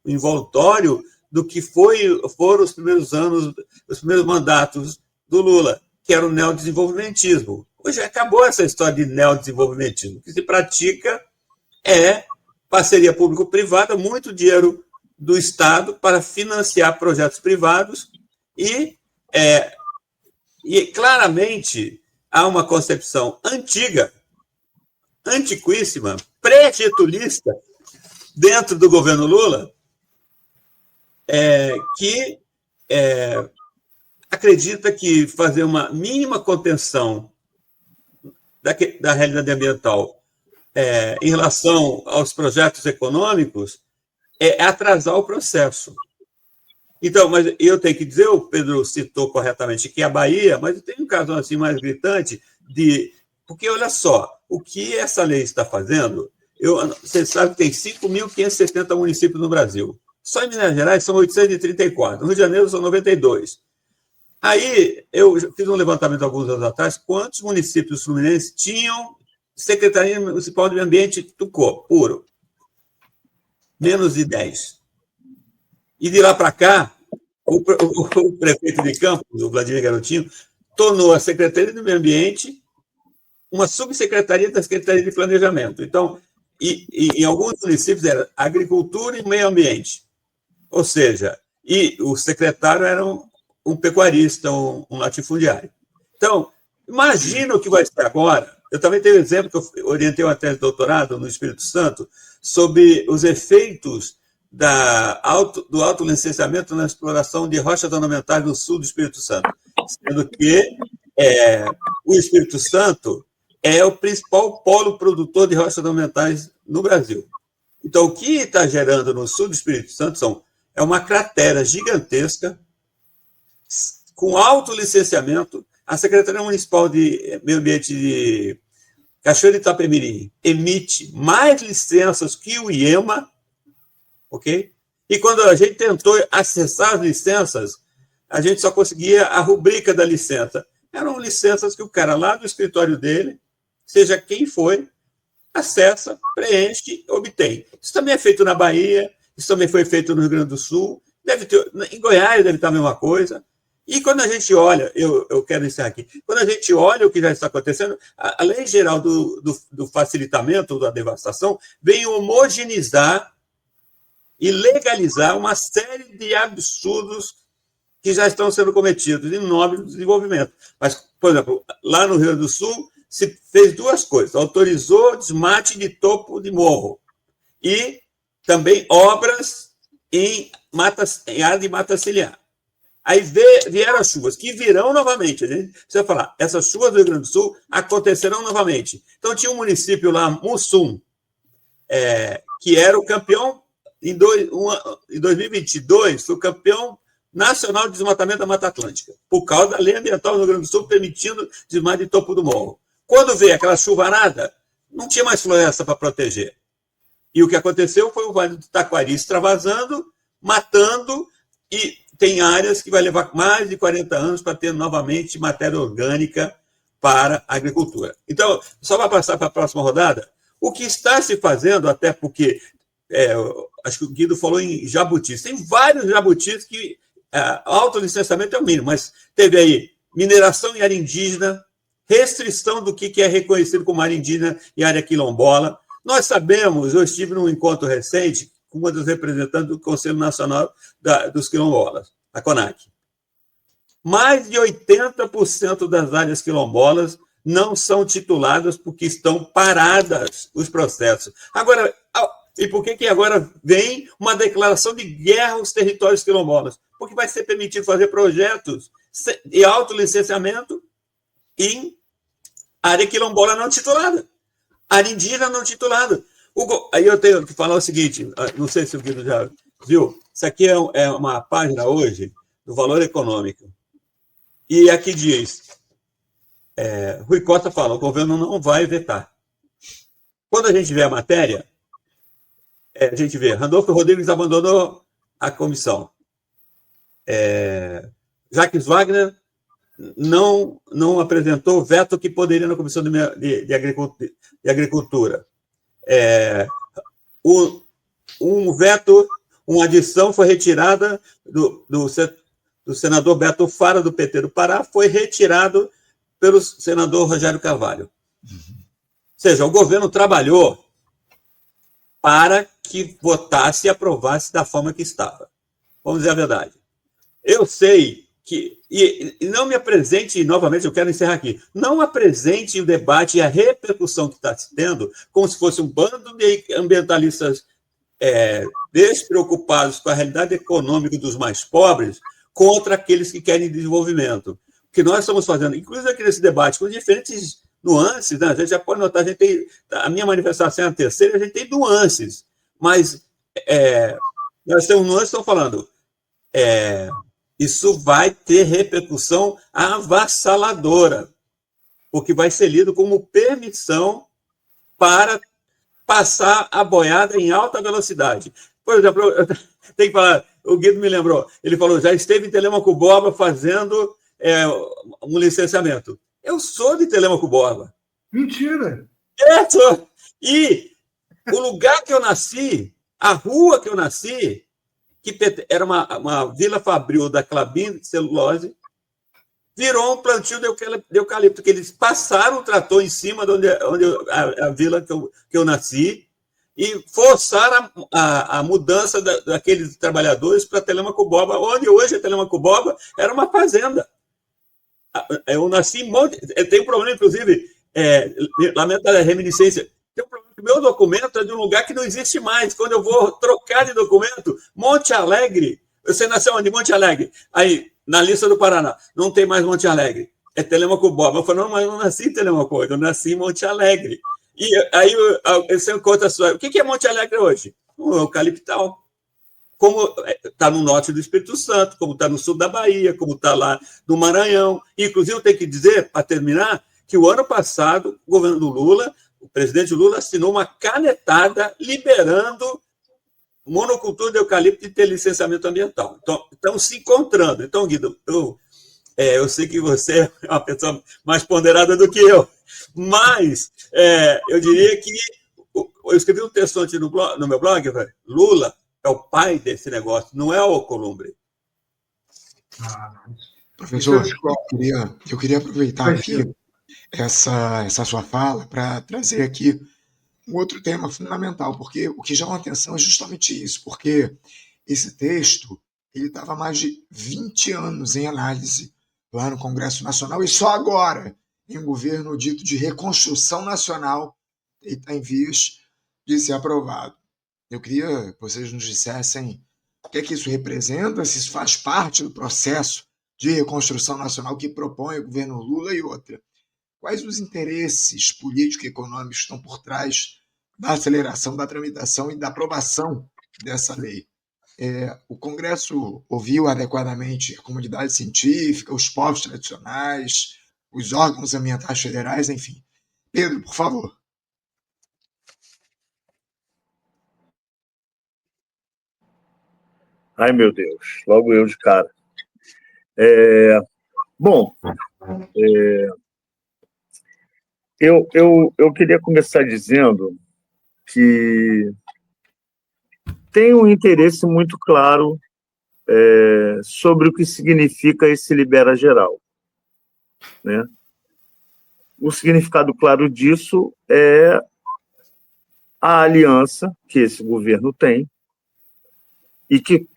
o envoltório do que foram os primeiros anos, os primeiros mandatos do Lula, que era o neodesenvolvimentismo. Hoje acabou essa história de neodesenvolvimentismo. O que se pratica é parceria público-privada, muito dinheiro do Estado para financiar projetos privados e claramente há uma concepção antiga, antiquíssima, pré-getulista, dentro do governo Lula, que acredita que fazer uma mínima contenção da realidade ambiental em relação aos projetos econômicos é atrasar o processo. Então, mas eu tenho que dizer, o Pedro citou corretamente que é a Bahia, mas tem um caso assim mais gritante porque, olha só, o que essa lei está fazendo, você sabe que tem 5.570 municípios no Brasil. Só em Minas Gerais são 834, no Rio de Janeiro são 92. Aí, eu fiz um levantamento alguns anos atrás, quantos municípios fluminenses tinham Secretaria Municipal de Meio Ambiente puro? Menos de 10. E de lá para cá, o prefeito de Campos, o Vladimir Garotinho, tornou a Secretaria do Meio Ambiente uma subsecretaria da Secretaria de Planejamento. Então, em alguns municípios era Agricultura e Meio Ambiente. Ou seja, e o secretário era um pecuarista, um latifundiário. Então, imagina o que vai ser agora. Eu também tenho um exemplo que eu orientei uma tese de doutorado no Espírito Santo sobre os efeitos do autolicenciamento na exploração de rochas ornamentais no sul do Espírito Santo, sendo que o Espírito Santo é o principal polo produtor de rochas ornamentais no Brasil. Então, o que está gerando no sul do Espírito Santo é uma cratera gigantesca, com autolicenciamento. A Secretaria Municipal de Meio Ambiente de Cachoeira de Itapemirim emite mais licenças que o IEMA, ok? E quando a gente tentou acessar as licenças, a gente só conseguia a rubrica da licença. Eram licenças que o cara lá do escritório dele, seja quem foi, acessa, preenche, obtém. Isso também é feito na Bahia, isso também foi feito no Rio Grande do Sul, em Goiás deve estar a mesma coisa. E quando a gente olha, eu quero encerrar aqui, quando a gente olha o que já está acontecendo, a Lei Geral do Facilitamento da Devastação vem homogeneizar e legalizar uma série de absurdos que já estão sendo cometidos em nome do desenvolvimento. Mas, por exemplo, lá no Rio Grande do Sul, se fez duas coisas. Autorizou desmate de topo de morro e também obras em área de mata ciliar. Aí vieram as chuvas, que virão novamente. A gente precisa falar, essas chuvas do Rio Grande do Sul acontecerão novamente. Então, tinha um município lá, Mussum, que era o campeão, em 2022, foi o campeão nacional de desmatamento da Mata Atlântica, por causa da lei ambiental do Rio Grande do Sul permitindo desmate de topo do morro. Quando veio aquela chuvarada, não tinha mais floresta para proteger. E o que aconteceu foi o Vale do Taquari extravasando, matando, e tem áreas que vai levar mais de 40 anos para ter novamente matéria orgânica para a agricultura. Então, só para passar para a próxima rodada, o que está se fazendo, até porque, acho que o Guido falou em jabutis, tem vários jabutis que autolicenciamento é o mínimo, mas teve aí mineração em área indígena, restrição do que é reconhecido como área indígena e área quilombola. Nós sabemos, eu estive num encontro recente com uma dos representantes do Conselho Nacional dos Quilombolas, a CONAC. Mais de 80% das áreas quilombolas não são tituladas porque estão paradas os processos. Agora, e por que agora vem uma declaração de guerra aos territórios quilombolas? Porque vai ser permitido fazer projetos de autolicenciamento em área quilombola não titulada, área indígena não titulada. Aí eu tenho que falar o seguinte, não sei se o Guido já viu, isso aqui é uma página hoje do Valor Econômico. E aqui diz, Rui Costa fala, o governo não vai vetar. Quando a gente vê a matéria, a gente vê, Randolfo Rodrigues abandonou a comissão. Jacques Wagner não apresentou o veto que poderia na Comissão de Agricultura. Um veto, uma adição foi retirada do senador Beto Fara, do PT do Pará, foi retirado pelo senador Rogério Carvalho. Ou seja, o governo trabalhou para que votasse e aprovasse da forma que estava. Vamos dizer a verdade. Eu sei que... E não me apresente, novamente, eu quero encerrar aqui, não apresente o debate e a repercussão que está se tendo como se fosse um bando de ambientalistas despreocupados com a realidade econômica dos mais pobres contra aqueles que querem desenvolvimento. O que nós estamos fazendo, inclusive aqui nesse debate, com diferentes nuances, né? A gente já pode notar, a minha manifestação é a terceira, a gente tem nuances, mas nós temos nuances que estão falando, isso vai ter repercussão avassaladora, porque vai ser lido como permissão para passar a boiada em alta velocidade. Por exemplo, eu tenho que falar, o Guido me lembrou, ele falou, já esteve em Telêmaco Borba fazendo um licenciamento. Eu sou de Telêmaco Borba. Mentira! Sou. E o lugar que eu nasci, a rua que eu nasci, que era uma vila fabril da Klabin Celulose, virou um plantio de eucalipto, que eles passaram o trator em cima de onde a vila que eu nasci e forçaram a mudança daqueles trabalhadores para Telêmaco Borba, onde hoje a Telêmaco Borba era uma fazenda. Eu nasci em Monte... Tem um problema, inclusive, lamento a reminiscência, tem um problema que meu documento é de um lugar que não existe mais. Quando eu vou trocar de documento, Monte Alegre, você nasceu onde? Monte Alegre. Aí, na lista do Paraná, não tem mais Monte Alegre, é Telêmaco Borba. Eu falo, não, mas eu não nasci em Telêmaco, eu nasci em Monte Alegre. E aí você encontra a sua... O que é Monte Alegre hoje? Um eucaliptal. Como está no norte do Espírito Santo, como está no sul da Bahia, como está lá no Maranhão. Inclusive, eu tenho que dizer, para terminar, que o ano passado, o governo do Lula, o presidente Lula assinou uma canetada liberando monocultura de eucalipto e ter licenciamento ambiental. Então, estão se encontrando. Então, Guido, eu sei que você é uma pessoa mais ponderada do que eu, mas eu diria que eu escrevi um texto ontem no meu blog, Lula é o pai desse negócio, não é o Alcolumbre. Professor, eu queria aproveitar aqui essa sua fala para trazer aqui um outro tema fundamental, porque o que chama a atenção é justamente isso, porque esse texto ele estava há mais de 20 anos em análise lá no Congresso Nacional e só agora, em um governo dito de reconstrução nacional, ele está em vias de ser aprovado. Eu queria que vocês nos dissessem o que é que isso representa, se isso faz parte do processo de reconstrução nacional que propõe o governo Lula e outra. Quais os interesses políticos e econômicos que estão por trás da aceleração, da tramitação e da aprovação dessa lei? O Congresso ouviu adequadamente a comunidade científica, os povos tradicionais, os órgãos ambientais federais, enfim. Pedro, por favor. Ai, meu Deus, logo eu de cara. Bom, Eu queria começar dizendo que tem um interesse muito claro sobre o que significa esse libera geral, né? O significado claro disso é a aliança que esse governo tem e que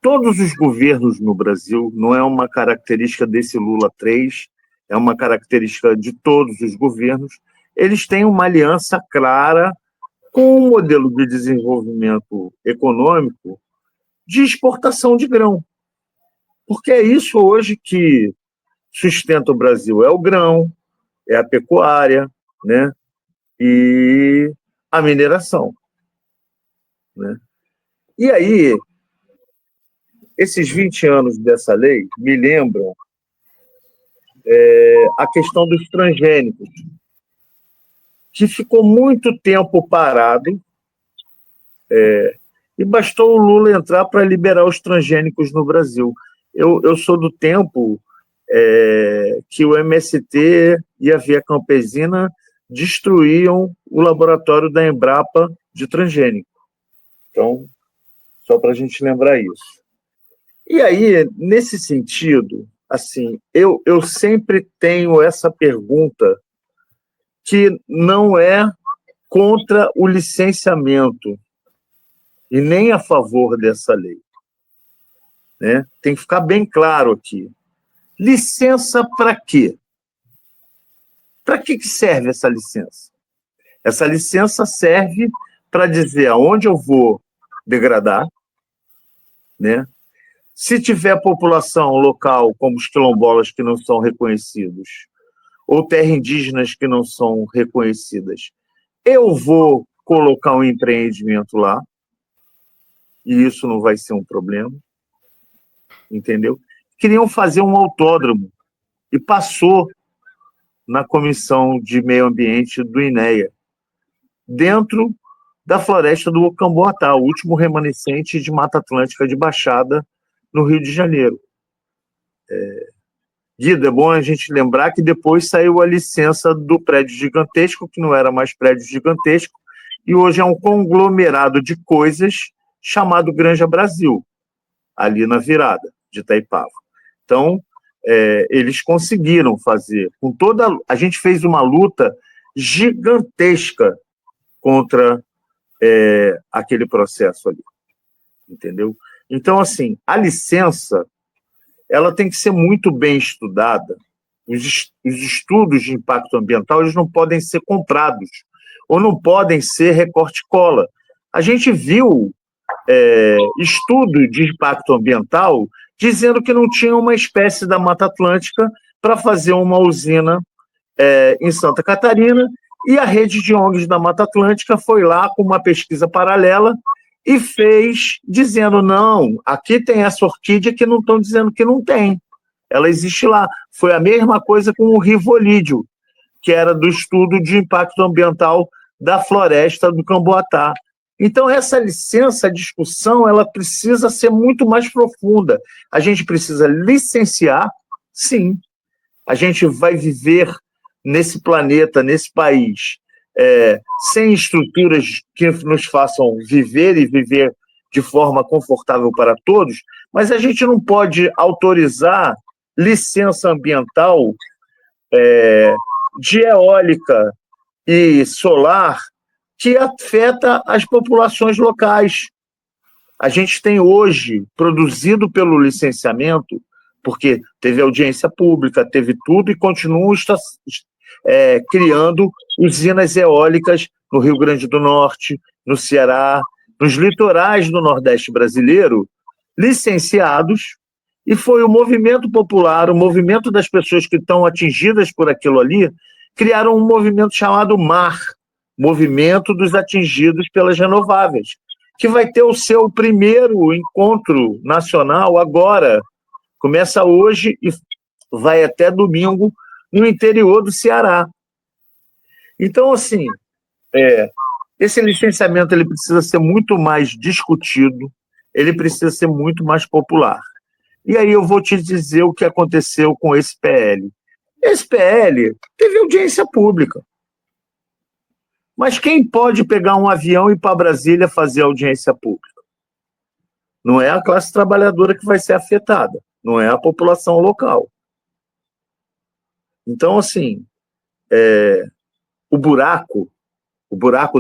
todos os governos no Brasil, não é uma característica desse Lula 3, é uma característica de todos os governos, eles têm uma aliança clara com um modelo de desenvolvimento econômico de exportação de grão. Porque é isso hoje que sustenta o Brasil, é o grão, é a pecuária, né? E a mineração, né? E aí, esses 20 anos dessa lei me lembram a questão dos transgênicos, que ficou muito tempo parado, e bastou o Lula entrar para liberar os transgênicos no Brasil. Eu sou do tempo que o MST e a Via Campesina destruíam o laboratório da Embrapa de transgênico. Então, só para a gente lembrar isso. E aí, nesse sentido, assim, eu sempre tenho essa pergunta que não é contra o licenciamento e nem a favor dessa lei, né? Tem que ficar bem claro aqui. Licença para quê? Para que serve essa licença? Essa licença serve para dizer aonde eu vou degradar, né? Se tiver população local, como os quilombolas que não são reconhecidos, ou terra indígenas que não são reconhecidas, eu vou colocar um empreendimento lá, e isso não vai ser um problema, entendeu? Queriam fazer um autódromo, e passou na Comissão de Meio Ambiente do INEA, dentro da floresta do Camboatá, o último remanescente de Mata Atlântica de Baixada, no Rio de Janeiro. Guido, é bom a gente lembrar que depois saiu a licença do prédio gigantesco, que não era mais prédio gigantesco, e hoje é um conglomerado de coisas chamado Granja Brasil, ali na virada de Itaipava. Então, eles conseguiram fazer, a gente fez uma luta gigantesca contra aquele processo ali, entendeu? Então, assim, a licença, ela tem que ser muito bem estudada. Os estudos de impacto ambiental, eles não podem ser comprados, ou não podem ser recorte-cola. A gente viu estudo de impacto ambiental dizendo que não tinha uma espécie da Mata Atlântica para fazer uma usina em Santa Catarina, e a rede de ONGs da Mata Atlântica foi lá com uma pesquisa paralela e fez dizendo, não, aqui tem essa orquídea que não estão dizendo que não tem. Ela existe lá. Foi a mesma coisa com o rivolídeo, que era do estudo de impacto ambiental da floresta do Camboatá. Então, essa licença, a discussão, ela precisa ser muito mais profunda. A gente precisa licenciar, sim. A gente vai viver nesse planeta, nesse país, sem estruturas que nos façam viver e viver de forma confortável para todos, mas a gente não pode autorizar licença ambiental de eólica e solar que afeta as populações locais. A gente tem hoje, produzido pelo licenciamento, porque teve audiência pública, teve tudo, e continuam criando usinas eólicas no Rio Grande do Norte, no Ceará, nos litorais do Nordeste brasileiro, licenciados, e foi o movimento popular, o movimento das pessoas que estão atingidas por aquilo ali, criaram um movimento chamado MAR, Movimento dos Atingidos pelas Renováveis, que vai ter o seu primeiro encontro nacional agora, começa hoje e vai até domingo, no interior do Ceará. Então, assim, esse licenciamento ele precisa ser muito mais discutido, ele precisa ser muito mais popular. E aí eu vou te dizer o que aconteceu com esse PL. Esse PL teve audiência pública. Mas quem pode pegar um avião e ir para Brasília fazer audiência pública? Não é a classe trabalhadora que vai ser afetada, não é a população local. Então, assim, o buraco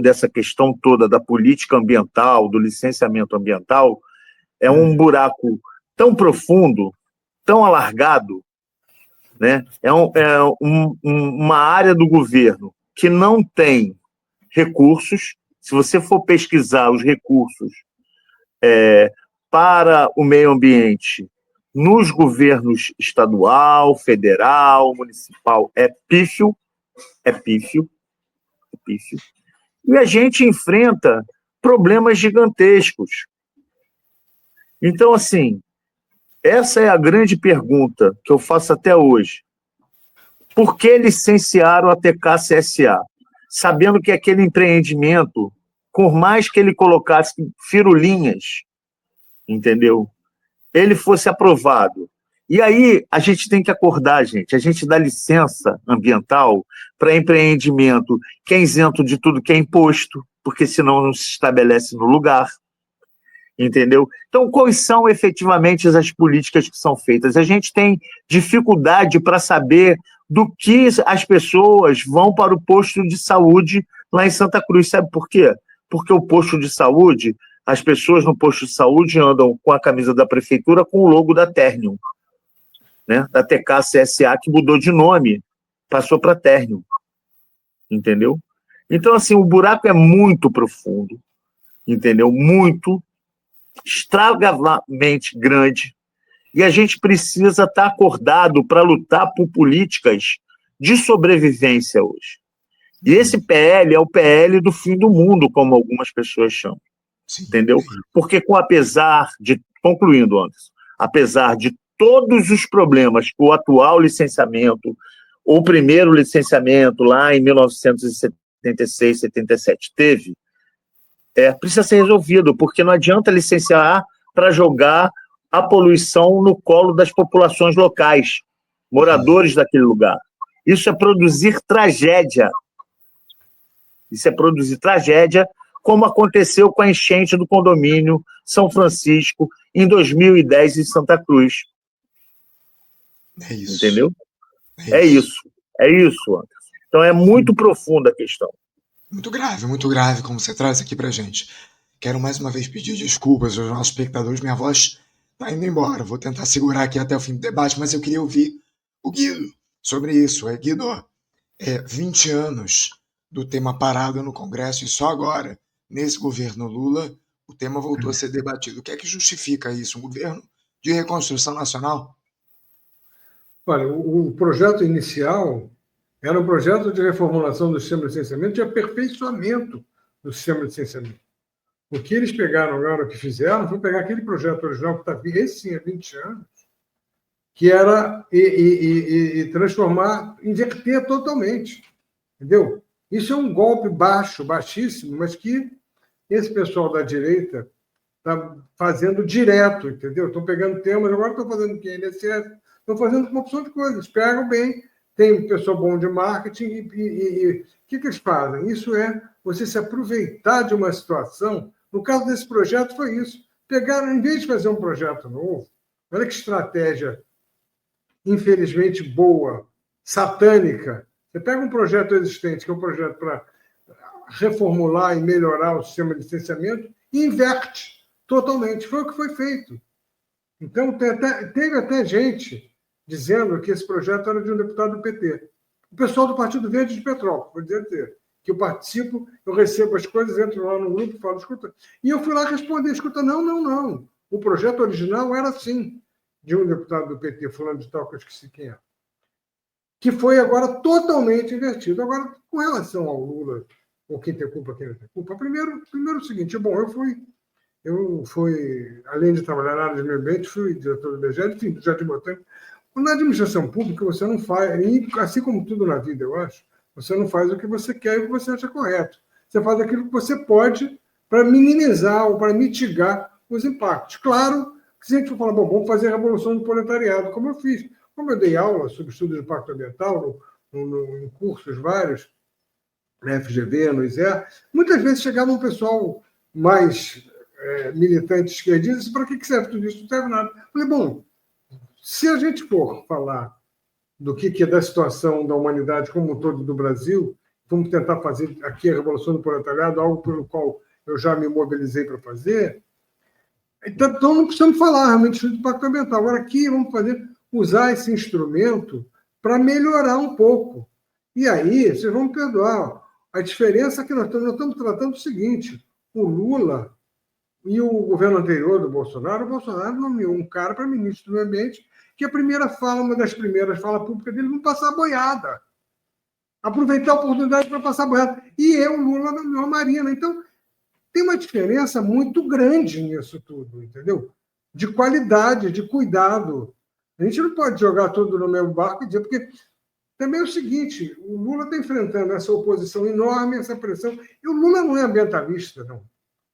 dessa questão toda da política ambiental, do licenciamento ambiental, é um buraco tão profundo, tão alargado, né? Uma área do governo que não tem recursos. Se você for pesquisar os recursos para o meio ambiente nos governos estadual, federal, municipal, é pífio. E a gente enfrenta problemas gigantescos. Então, assim, essa é a grande pergunta que eu faço até hoje. Por que licenciaram a TK-CSA? Sabendo que aquele empreendimento, por mais que ele colocasse firulinhas, entendeu? Ele fosse aprovado. E aí a gente tem que acordar, gente. A gente dá licença ambiental para empreendimento que é isento de tudo que é imposto, porque senão não se estabelece no lugar. Entendeu? Então, quais são efetivamente as políticas que são feitas? A gente tem dificuldade para saber do que as pessoas vão para o posto de saúde lá em Santa Cruz. Sabe por quê? Porque o posto de saúde, as pessoas no posto de saúde andam com a camisa da prefeitura com o logo da Ternium, né? Da TK-CSA, que mudou de nome, passou para Ternium. Entendeu? Então, assim, o buraco é muito profundo, entendeu? Muito, extremamente grande, e a gente precisa estar acordado para lutar por políticas de sobrevivência hoje. E esse PL é o PL do fim do mundo, como algumas pessoas chamam. Sim. Entendeu? Porque concluindo, Anderson, apesar de todos os problemas que o atual licenciamento, o primeiro licenciamento lá em 1976, 77 teve, precisa ser resolvido, porque não adianta licenciar para jogar a poluição no colo das populações locais, moradores daquele lugar. Isso é produzir tragédia. Como aconteceu com a enchente do condomínio São Francisco em 2010 em Santa Cruz. É isso. Entendeu? É isso, Anderson. Então é muito profunda a questão. Muito grave, como você traz aqui pra gente. Quero mais uma vez pedir desculpas aos nossos espectadores, minha voz está indo embora. Vou tentar segurar aqui até o fim do debate, mas eu queria ouvir o Guido sobre isso. Guido, 20 anos do tema parado no Congresso e só agora, nesse governo Lula, o tema voltou a ser debatido. O que é que justifica isso? Um governo de reconstrução nacional? Olha, o projeto inicial era um projeto de reformulação do sistema de licenciamento, de aperfeiçoamento do sistema de licenciamento. O que eles pegaram agora, o que fizeram, foi pegar aquele projeto original que está, esse sim, há 20 anos, que era e transformar, inverter totalmente. Entendeu? Isso é um golpe baixíssimo, mas que esse pessoal da direita está fazendo direto, entendeu? Estão pegando temas, agora estão fazendo que INSS, estão fazendo uma opção de coisas, pegam bem, tem um pessoal bom de marketing e o que eles fazem? Isso é você se aproveitar de uma situação. No caso desse projeto foi isso. Pegaram, em vez de fazer um projeto novo, olha que estratégia, infelizmente boa, satânica. Você pega um projeto existente, que é um projeto para reformular e melhorar o sistema de licenciamento, e inverte totalmente. Foi o que foi feito. Então, teve até gente dizendo que esse projeto era de um deputado do PT. O pessoal do Partido Verde de Petrópolis, vou dizer, que eu participo, eu recebo as coisas, entro lá no grupo, falo, escuta. E eu fui lá responder, escuta, não. O projeto original era assim, de um deputado do PT, fulano de tal, que eu esqueci quem é. Que foi agora totalmente invertido. Agora, com relação ao Lula, ou quem tem culpa, quem não tem culpa, primeiro o seguinte, bom, eu fui, além de trabalhar na área de meio ambiente, fui diretor do IBGE, enfim, do Jardim Botânico. Na administração pública, você não faz, assim como tudo na vida, eu acho, você não faz o que você quer e o que você acha correto. Você faz aquilo que você pode para minimizar ou para mitigar os impactos. Claro que se a gente for falar, bom, vamos fazer a revolução do proletariado, como eu fiz. como eu dei aula sobre estudo de impacto ambiental em cursos vários, na FGV, no ISER, muitas vezes chegava um pessoal mais militante esquerdista e disse, para que serve tudo isso? Não serve nada. Eu falei, bom, se a gente for falar do que é da situação da humanidade como um todo do Brasil, vamos tentar fazer aqui a Revolução do Proletariado, algo pelo qual eu já me mobilizei para fazer, então não precisamos falar realmente de impacto ambiental. Agora aqui vamos usar esse instrumento para melhorar um pouco. E aí, vocês vão me perdoar, a diferença é que nós estamos tratando o seguinte, o Lula e o governo anterior do Bolsonaro, o Bolsonaro nomeou um cara para ministro do Meio Ambiente, que uma das primeiras falas públicas dele, não passar boiada. Aproveitar a oportunidade para passar boiada. E o Lula nomeou a Marina. Então, tem uma diferença muito grande nisso tudo, entendeu? De qualidade, de cuidado. A gente não pode jogar tudo no mesmo barco e dizer, porque também é o seguinte, o Lula está enfrentando essa oposição enorme, essa pressão, e o Lula não é ambientalista, não.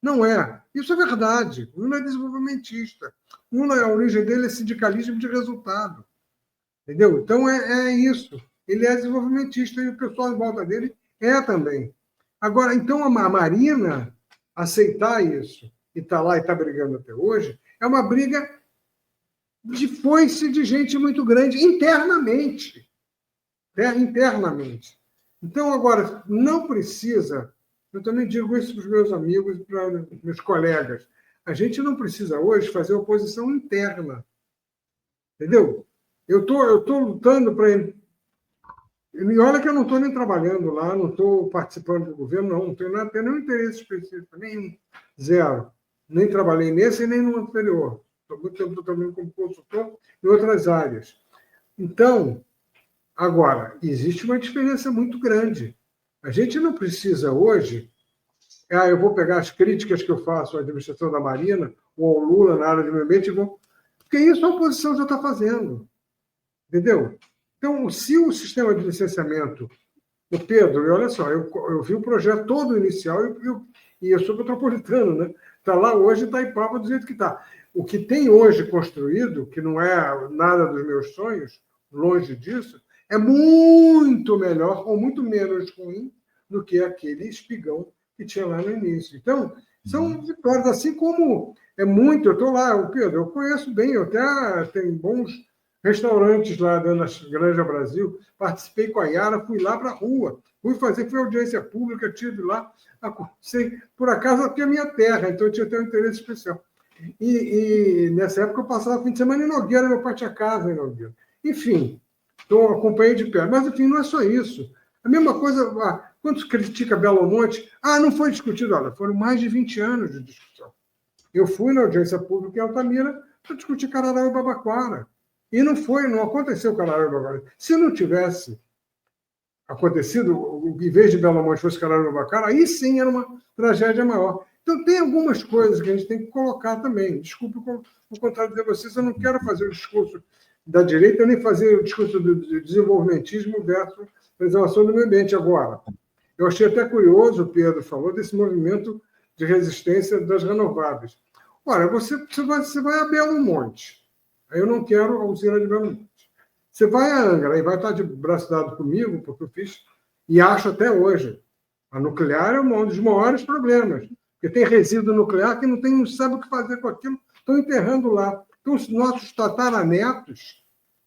Não é. Isso é verdade. O Lula é desenvolvimentista. O Lula, a origem dele é sindicalismo de resultado. Entendeu? Então, é isso. Ele é desenvolvimentista e o pessoal em volta dele é também. Agora, então, a Marina aceitar isso e está lá e está brigando até hoje, é uma briga de foice de gente muito grande internamente. Internamente. Então, agora, não precisa... Eu também digo isso para os meus amigos e para os meus colegas. A gente não precisa hoje fazer oposição interna. Entendeu? Eu estou lutando para... E olha que eu não estou nem trabalhando lá, não estou participando do governo, não tenho nenhum interesse específico, nenhum, zero. Nem trabalhei nesse e nem no anterior. Estou muito tempo trabalhando como consultor em outras áreas. Então, agora, existe uma diferença muito grande. A gente não precisa hoje... eu vou pegar as críticas que eu faço à administração da Marina ou ao Lula na área de meio ambiente, porque isso a oposição já está fazendo. Entendeu? Então, se o sistema de licenciamento... O Pedro, e olha só, eu vi o projeto todo inicial e eu sou metropolitano, né? Está lá hoje, Itaipava do jeito que está. O que tem hoje construído, que não é nada dos meus sonhos, longe disso, é muito melhor ou muito menos ruim do que aquele espigão que tinha lá no início. Então, são vitórias, assim como é muito... Eu estou lá, Pedro, eu conheço bem, eu até tenho bons restaurantes lá dentro da Granja Brasil, participei com a Yara, fui lá para a rua, fui audiência pública, estive lá, por acaso aqui é a minha terra, então eu tinha até um interesse especial. E nessa época eu passava o fim de semana em Nogueira, meu pai tinha casa em Nogueira. Enfim, acompanhei de perto. Mas, enfim, não é só isso. A mesma coisa, quando se critica Belo Monte, não foi discutido. Olha, foram mais de 20 anos de discussão. Eu fui na audiência pública em Altamira para discutir Cararau e Babaquara. E não aconteceu Cararau e Babaquara. Se não tivesse acontecido, em vez de Belo Monte fosse Cararau e Babaquara, aí sim era uma tragédia maior. Então, tem algumas coisas que a gente tem que colocar também. Desculpe o contrário de vocês, eu não quero fazer o discurso da direita, nem fazer o discurso do desenvolvimentismo versus preservação do meio ambiente. Agora, eu achei até curioso, o Pedro falou, desse movimento de resistência das renováveis. Ora, você vai a Belo Monte. Eu não quero a usina de Belo Monte. Você vai a Angra e vai estar de braço dado comigo, porque eu fiz, e acho até hoje, a nuclear é um dos maiores problemas. Porque tem resíduo nuclear que não sabe o que fazer com aquilo, estão enterrando lá. Então, os nossos tataranetos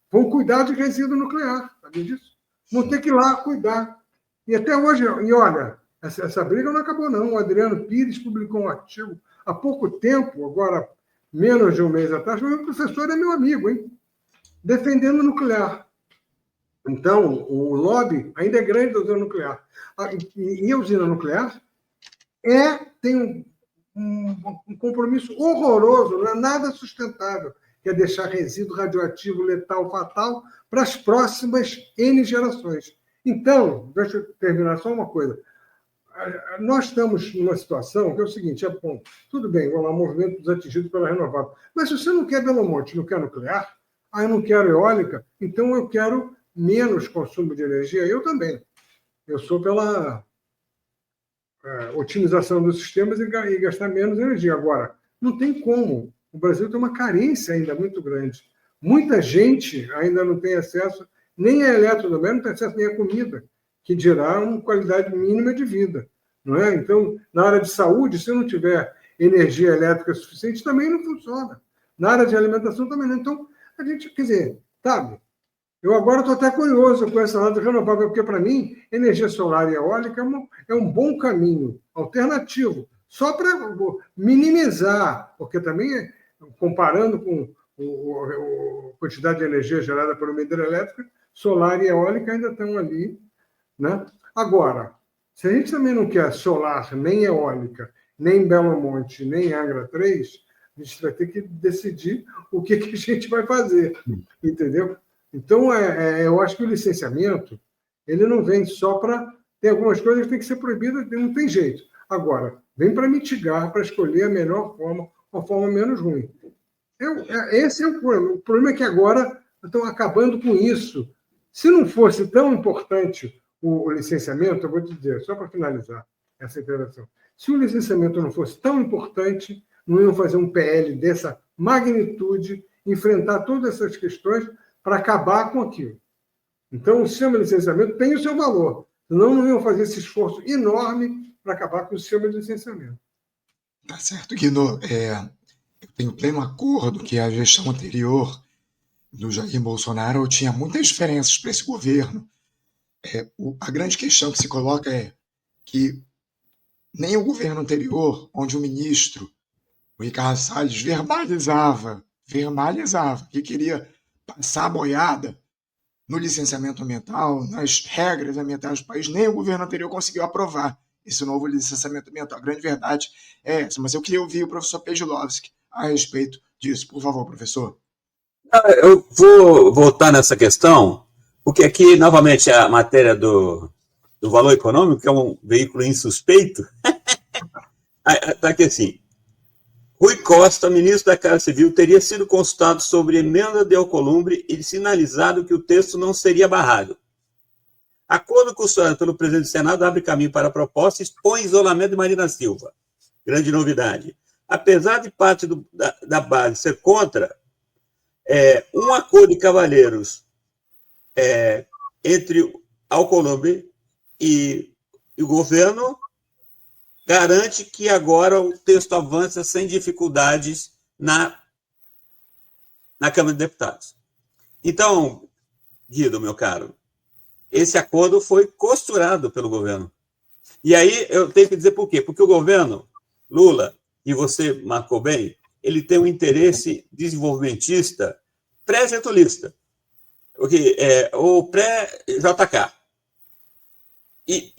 vão cuidar de resíduo nuclear, sabe disso? Vão ter que ir lá cuidar. E até hoje, e olha, essa briga não acabou, não. O Adriano Pires publicou um artigo há pouco tempo, agora menos de um mês atrás, o meu professor é meu amigo, hein? Defendendo o nuclear. Então, o lobby ainda é grande da usina nuclear. E a usina nuclear tem um compromisso horroroso, não é nada sustentável, que é deixar resíduo radioativo, letal, fatal para as próximas N gerações. Então, deixa eu terminar só uma coisa. Nós estamos numa situação que é o seguinte, bom, tudo bem, vamos lá, movimento dos atingidos pela renovável. Mas se você não quer Belo Monte, não quer nuclear, eu não quero eólica, então eu quero menos consumo de energia. Eu também. Eu sou pela otimização dos sistemas e gastar menos energia. Agora, não tem como. O Brasil tem uma carência ainda muito grande Muita gente ainda não tem acesso nem a eletrodoméstico, não tem acesso nem a comida, que dirá uma qualidade mínima de vida. Não é? Então, na área de saúde, se não tiver energia elétrica suficiente, também não funciona. Na área de alimentação também não. Então, a gente, quer dizer, sabe, eu agora estou até curioso com essa área renovável, porque, para mim, energia solar e eólica é um bom caminho alternativo, só para minimizar, porque também, comparando com a quantidade de energia gerada por uma hidrelétrica, solar e eólica ainda estão ali. Né? Agora, se a gente também não quer solar, nem eólica, nem Belo Monte, nem Angra 3, a gente vai ter que decidir o que a gente vai fazer, entendeu? Então, eu acho que o licenciamento, ele não vem só para... Tem algumas coisas que têm que ser proibidas, não tem jeito. Agora, vem para mitigar, para escolher a melhor forma, uma forma menos ruim. Esse é o problema. O problema é que agora estão acabando com isso. Se não fosse tão importante o licenciamento, eu vou te dizer, só para finalizar essa intervenção, se o licenciamento não fosse tão importante, não iam fazer um PL dessa magnitude, enfrentar todas essas questões para acabar com aquilo. Então, o sistema de licenciamento tem o seu valor, senão não iam fazer esse esforço enorme para acabar com o sistema de licenciamento. Tá certo, Guido. Eu tenho pleno acordo que a gestão anterior do Jair Bolsonaro tinha muitas diferenças para esse governo. A grande questão que se coloca é que nem o governo anterior, onde o ministro, o Ricardo Salles, verbalizava que queria passar a boiada no licenciamento ambiental, nas regras ambientais do país, nem o governo anterior conseguiu aprovar esse novo licenciamento ambiental. A grande verdade é essa, mas eu queria ouvir o professor Pedilowski a respeito disso. Por favor, professor. Eu vou voltar nessa questão, porque aqui, novamente, a matéria do valor econômico, que é um veículo insuspeito, está aqui assim: Rui Costa, ministro da Casa Civil, teria sido consultado sobre emenda de Alcolumbre e sinalizado que o texto não seria barrado. Acordo costurado pelo presidente do Senado abre caminho para a proposta e expõe isolamento de Marina Silva. Grande novidade. Apesar de parte da base ser contra, um acordo de cavalheiros entre Alcolumbre e o governo garante que agora o texto avança sem dificuldades na Câmara de Deputados. Então, Guido, meu caro, esse acordo foi costurado pelo governo. E aí eu tenho que dizer por quê? Porque o governo, Lula, e você marcou bem, ele tem um interesse desenvolvimentista pré-getulista, ou pré-JK. E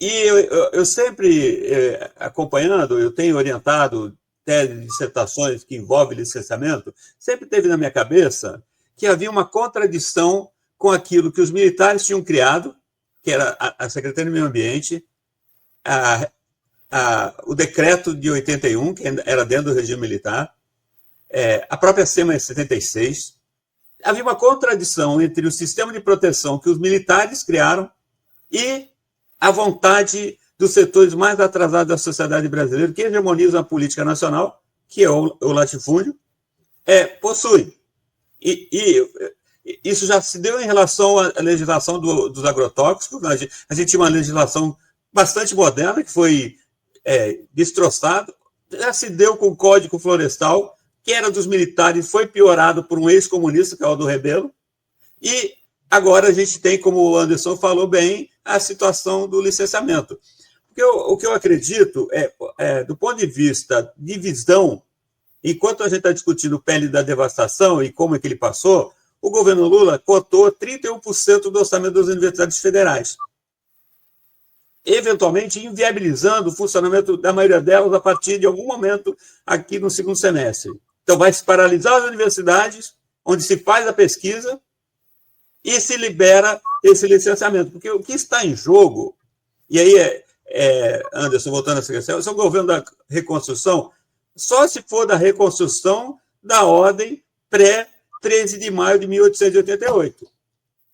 eu sempre, acompanhando, eu tenho orientado teses, dissertações que envolvem licenciamento, sempre teve na minha cabeça que havia uma contradição com aquilo que os militares tinham criado, que era a Secretaria do Meio Ambiente, o decreto de 81, que era dentro do regime militar, a própria SEMA 76. Havia uma contradição entre o sistema de proteção que os militares criaram e a vontade dos setores mais atrasados da sociedade brasileira, que hegemonizam a política nacional, que é o latifúndio, possui. E isso já se deu em relação à legislação dos agrotóxicos. A gente tinha uma legislação bastante moderna, que foi destroçada. Já se deu com o Código Florestal, que era dos militares, foi piorado por um ex-comunista, que é o do Rebelo. E agora a gente tem, como o Anderson falou bem, a situação do licenciamento. Porque o que eu acredito do ponto de vista de visão, enquanto a gente está discutindo o PL da devastação e como é que ele passou, o governo Lula cotou 31% do orçamento das universidades federais, eventualmente inviabilizando o funcionamento da maioria delas a partir de algum momento aqui no segundo semestre. Então, vai se paralisar as universidades, onde se faz a pesquisa, e se libera esse licenciamento. Porque o que está em jogo, e aí, Anderson, voltando a essa questão, se é o governo da reconstrução, só se for da reconstrução da ordem pré-13 de maio de 1888.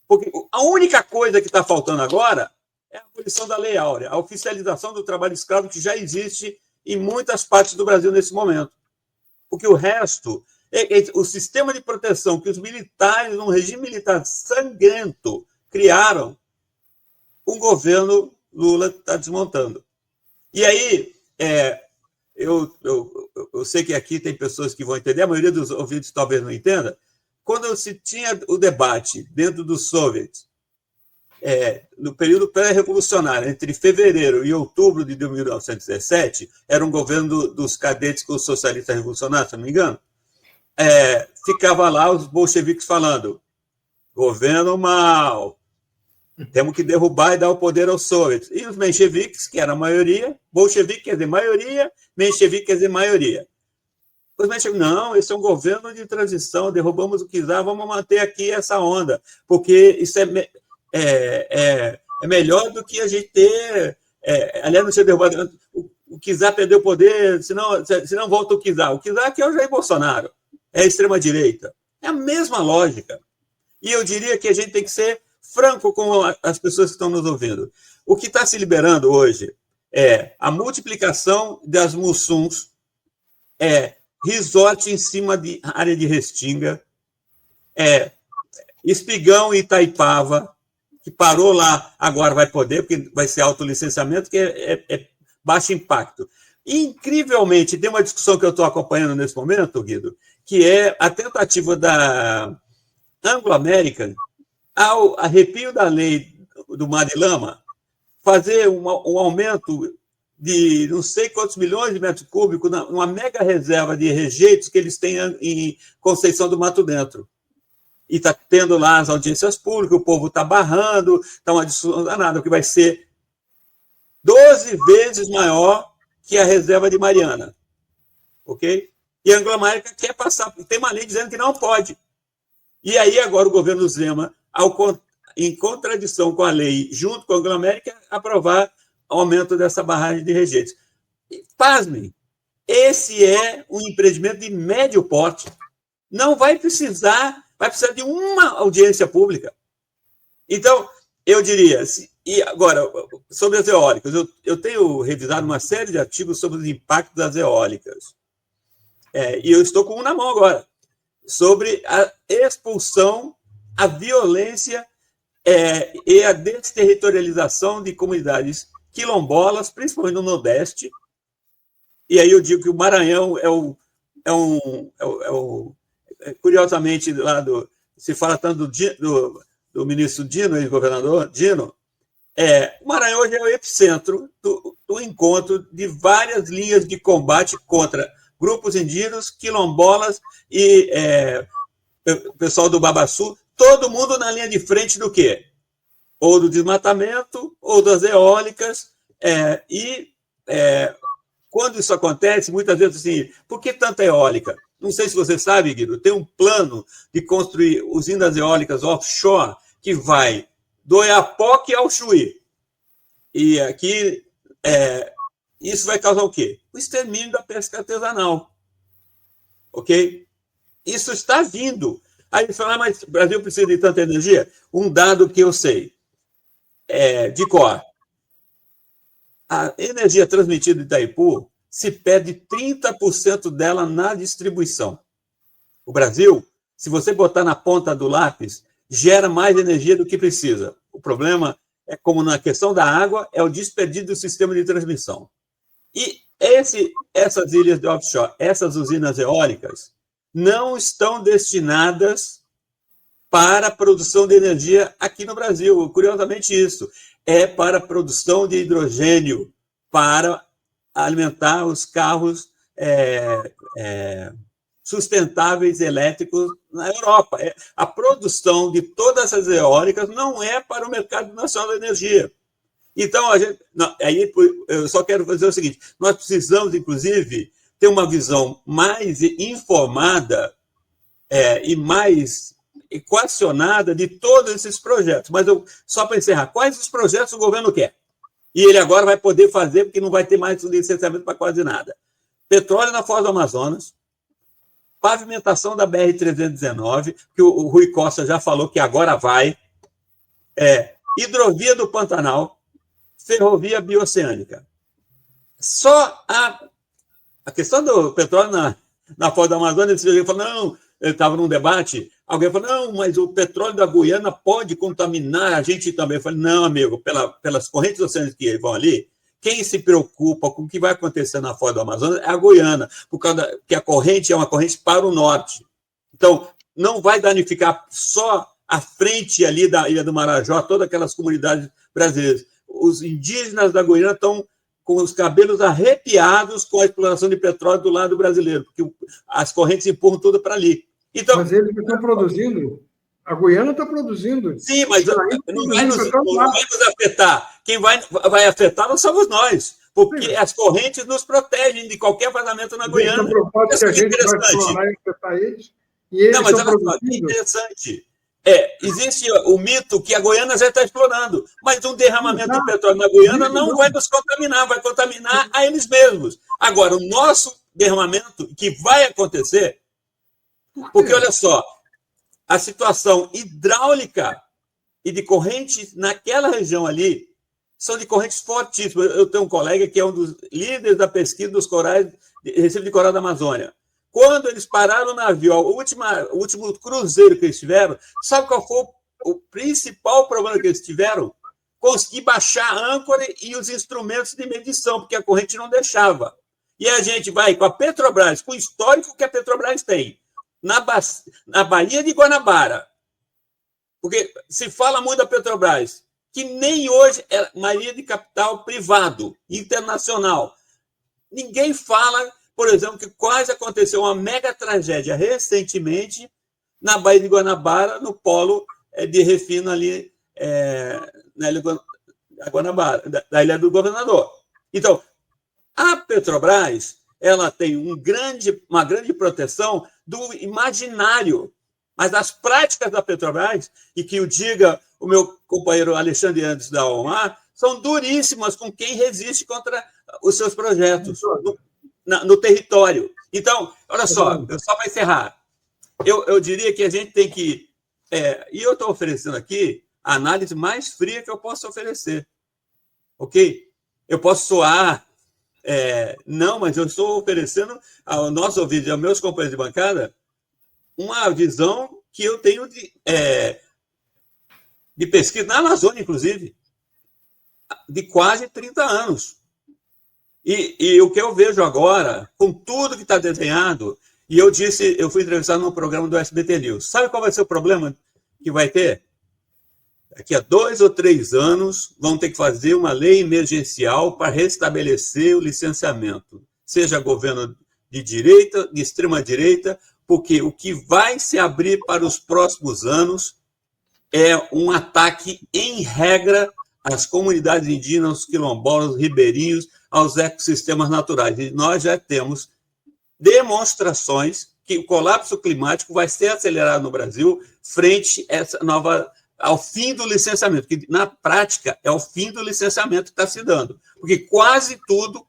Porque a única coisa que está faltando agora é a abolição da Lei Áurea, a oficialização do trabalho escravo que já existe em muitas partes do Brasil nesse momento. Porque o resto O sistema de proteção que os militares, num regime militar sangrento, criaram, o governo Lula está desmontando. E aí, eu sei que aqui tem pessoas que vão entender, a maioria dos ouvintes talvez não entenda, quando se tinha o debate dentro dos soviets, no período pré-revolucionário, entre fevereiro e outubro de 1917, era um governo dos cadetes com os socialistas revolucionários, se não me engano, ficava lá os bolcheviques falando, governo mal, temos que derrubar e dar o poder aos soviets. E os mencheviques, que era a maioria, bolchevique quer dizer maioria, menchevique quer dizer maioria. Os mencheviques, não, esse é um governo de transição, derrubamos o czar, vamos manter aqui essa onda, porque isso é melhor do que a gente ter... aliás, não ser derrubado. O czar perdeu o poder, senão volta o czar. O czar aqui é o Jair Bolsonaro, é a extrema-direita. É a mesma lógica. E eu diria que a gente tem que ser franco com as pessoas que estão nos ouvindo. O que está se liberando hoje é a multiplicação das mussuns, resort em cima de área de restinga, Espigão e Itaipava, que parou lá, agora vai poder, porque vai ser autolicenciamento, que é baixo impacto. E, incrivelmente, tem uma discussão que eu estou acompanhando nesse momento, Guido, que é a tentativa da Anglo-American, ao arrepio da lei do Mar de Lama, fazer um aumento de não sei quantos milhões de metros cúbicos numa mega reserva de rejeitos que eles têm em Conceição do Mato Dentro. E está tendo lá as audiências públicas, o povo está barrando, está uma discussão danada, que vai ser 12 vezes maior que a reserva de Mariana. Ok? E a Anglo-American quer passar, tem uma lei dizendo que não pode. E aí agora o governo Zema, em contradição com a lei, junto com a Anglo-American, aprovar o aumento dessa barragem de rejeitos. E, pasmem, esse é um empreendimento de médio porte. Não vai precisar de uma audiência pública. Então, eu diria, e agora, sobre as eólicas, eu tenho revisado uma série de artigos sobre os impactos das eólicas. E eu estou com um na mão agora, sobre a expulsão, a violência e a desterritorialização de comunidades quilombolas, principalmente no Nordeste. E aí eu digo que o Maranhão curiosamente, se fala tanto do ministro Dino, ex-governador Dino, o Maranhão hoje é o epicentro do encontro de várias linhas de combate contra grupos indígenas, quilombolas e o pessoal do Babaçu, todo mundo na linha de frente do quê? Ou do desmatamento, ou das eólicas, quando isso acontece, muitas vezes assim, por que tanta eólica? Não sei se você sabe, Guido, tem um plano de construir usinas eólicas offshore que vai do Oiapoque ao Chuí. E aqui, isso vai causar o quê? O extermínio da pesca artesanal. Ok? Isso está vindo. Aí você fala, mas o Brasil precisa de tanta energia? Um dado que eu sei, de cor. A energia transmitida de Itaipu se perde 30% dela na distribuição. O Brasil, se você botar na ponta do lápis, gera mais energia do que precisa. O problema é, como na questão da água, é o desperdício do sistema de transmissão. E essas ilhas de offshore, essas usinas eólicas, não estão destinadas para a produção de energia aqui no Brasil. Curiosamente, isso é para a produção de hidrogênio, para alimentar os carros sustentáveis elétricos na Europa. A produção de todas essas eólicas não é para o mercado nacional da energia. Então, aí eu só quero dizer o seguinte, nós precisamos, inclusive, ter uma visão mais informada e mais equacionada de todos esses projetos. Mas só para encerrar, quais os projetos o governo quer? E ele agora vai poder fazer, porque não vai ter mais licenciamento para quase nada. Petróleo na Foz do Amazonas, pavimentação da BR-319, que o Rui Costa já falou que agora vai, hidrovia do Pantanal, ferrovia bioceânica. Só a questão do petróleo na Foz do Amazonas, ele falou, não, eu estava num debate, alguém falou, não, mas o petróleo da Guiana pode contaminar a gente também. Eu falei, não, amigo, pelas correntes oceânicas que vão ali, quem se preocupa com o que vai acontecer na Foz do Amazonas é a Guiana, por causa que a corrente é uma corrente para o norte. Então, não vai danificar só a frente ali da Ilha do Marajó, todas aquelas comunidades brasileiras. Os indígenas da Guiana estão com os cabelos arrepiados com a exploração de petróleo do lado brasileiro, porque as correntes empurram tudo para ali. Então, mas eles estão produzindo. A Guiana está produzindo. Sim, mas não vai nos afetar. Quem vai afetar não somos nós, porque as correntes nos protegem de qualquer vazamento na Guiana. Isso é interessante. Não, mas olha só, que interessante. Existe o mito que a Guiana já está explorando, mas um derramamento de petróleo na Guiana não vai nos contaminar, vai contaminar a eles mesmos. Agora, o nosso derramamento, que vai acontecer, porque olha só, a situação hidráulica e de correntes naquela região ali são de correntes fortíssimas. Eu tenho um colega que é um dos líderes da pesquisa dos corais, Recife de Coral da Amazônia. Quando eles pararam o navio, o último cruzeiro que eles tiveram, sabe qual foi o principal problema que eles tiveram? Conseguir baixar a âncora e os instrumentos de medição, porque a corrente não deixava. E a gente vai com a Petrobras, com o histórico que a Petrobras tem, na Baía de Guanabara, porque se fala muito da Petrobras, que nem hoje é maioria de capital privado, internacional. Ninguém fala, por exemplo, que quase aconteceu uma mega tragédia recentemente na Baía de Guanabara, no polo de refino ali na Ilha da Guanabara, da Ilha do Governador. Então, a Petrobras ela tem uma grande proteção do imaginário, mas as práticas da Petrobras, e que o diga o meu companheiro Alexandre Andes da OMA, são duríssimas com quem resiste contra os seus projetos no território. Então, olha só para encerrar, eu diria que a gente tem que... e eu estou oferecendo aqui a análise mais fria que eu posso oferecer. Ok? Eu posso soar... não, mas eu estou oferecendo ao nosso ouvido e aos meus companheiros de bancada uma visão que eu tenho de pesquisa na Amazônia, inclusive, de quase 30 anos. E o que eu vejo agora, com tudo que está desenhado, e eu fui entrevistado num programa do SBT News. Sabe qual vai ser o problema que vai ter? Daqui a 2 ou 3 anos, vão ter que fazer uma lei emergencial para restabelecer o licenciamento, seja governo de direita, de extrema-direita, porque o que vai se abrir para os próximos anos é um ataque em regra às comunidades indígenas, aos quilombolas, ribeirinhos, aos ecossistemas naturais. E nós já temos demonstrações que o colapso climático vai ser acelerado no Brasil frente a essa ao fim do licenciamento, que na prática é o fim do licenciamento que está se dando. Porque quase tudo,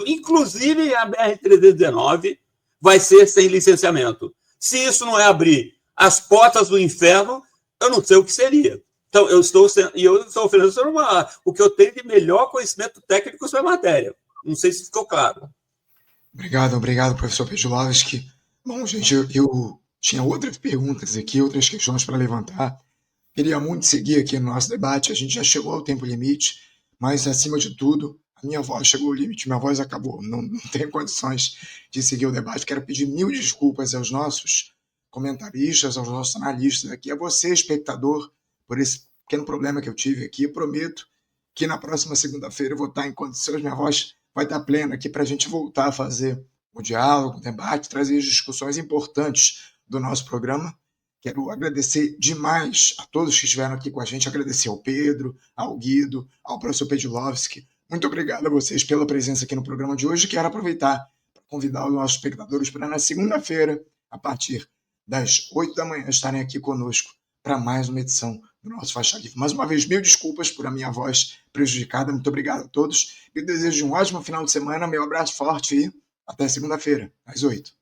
inclusive a BR-319, vai ser sem licenciamento. Se isso não é abrir as portas do inferno, eu não sei o que seria. Então, eu estou oferecendo o que eu tenho de melhor conhecimento técnico sobre a matéria. Não sei se ficou claro. Obrigado, professor Pedulowski. Bom, gente, eu tinha outras perguntas aqui, outras questões para levantar. Queria muito seguir aqui no nosso debate, a gente já chegou ao tempo limite, mas, acima de tudo, a minha voz chegou ao limite, minha voz acabou, não tenho condições de seguir o debate. Quero pedir 1000 desculpas aos nossos comentaristas, aos nossos analistas aqui, a você, espectador, por esse pequeno problema que eu tive aqui. Eu prometo que na próxima segunda-feira eu vou estar em condições, minha voz vai estar plena aqui para a gente voltar a fazer o diálogo, o debate, trazer as discussões importantes do nosso programa. Quero agradecer demais a todos que estiveram aqui com a gente, agradecer ao Pedro, ao Guido, ao professor Pedulowski. Muito obrigado a vocês pela presença aqui no programa de hoje. Quero aproveitar para convidar os nossos espectadores para na segunda-feira, a partir das 8 da manhã, estarem aqui conosco para mais uma edição do nosso Faixa Livre. Mais uma vez, 1000 desculpas por a minha voz prejudicada. Muito obrigado a todos. Eu desejo um ótimo final de semana, meu abraço forte e até segunda-feira, às 8.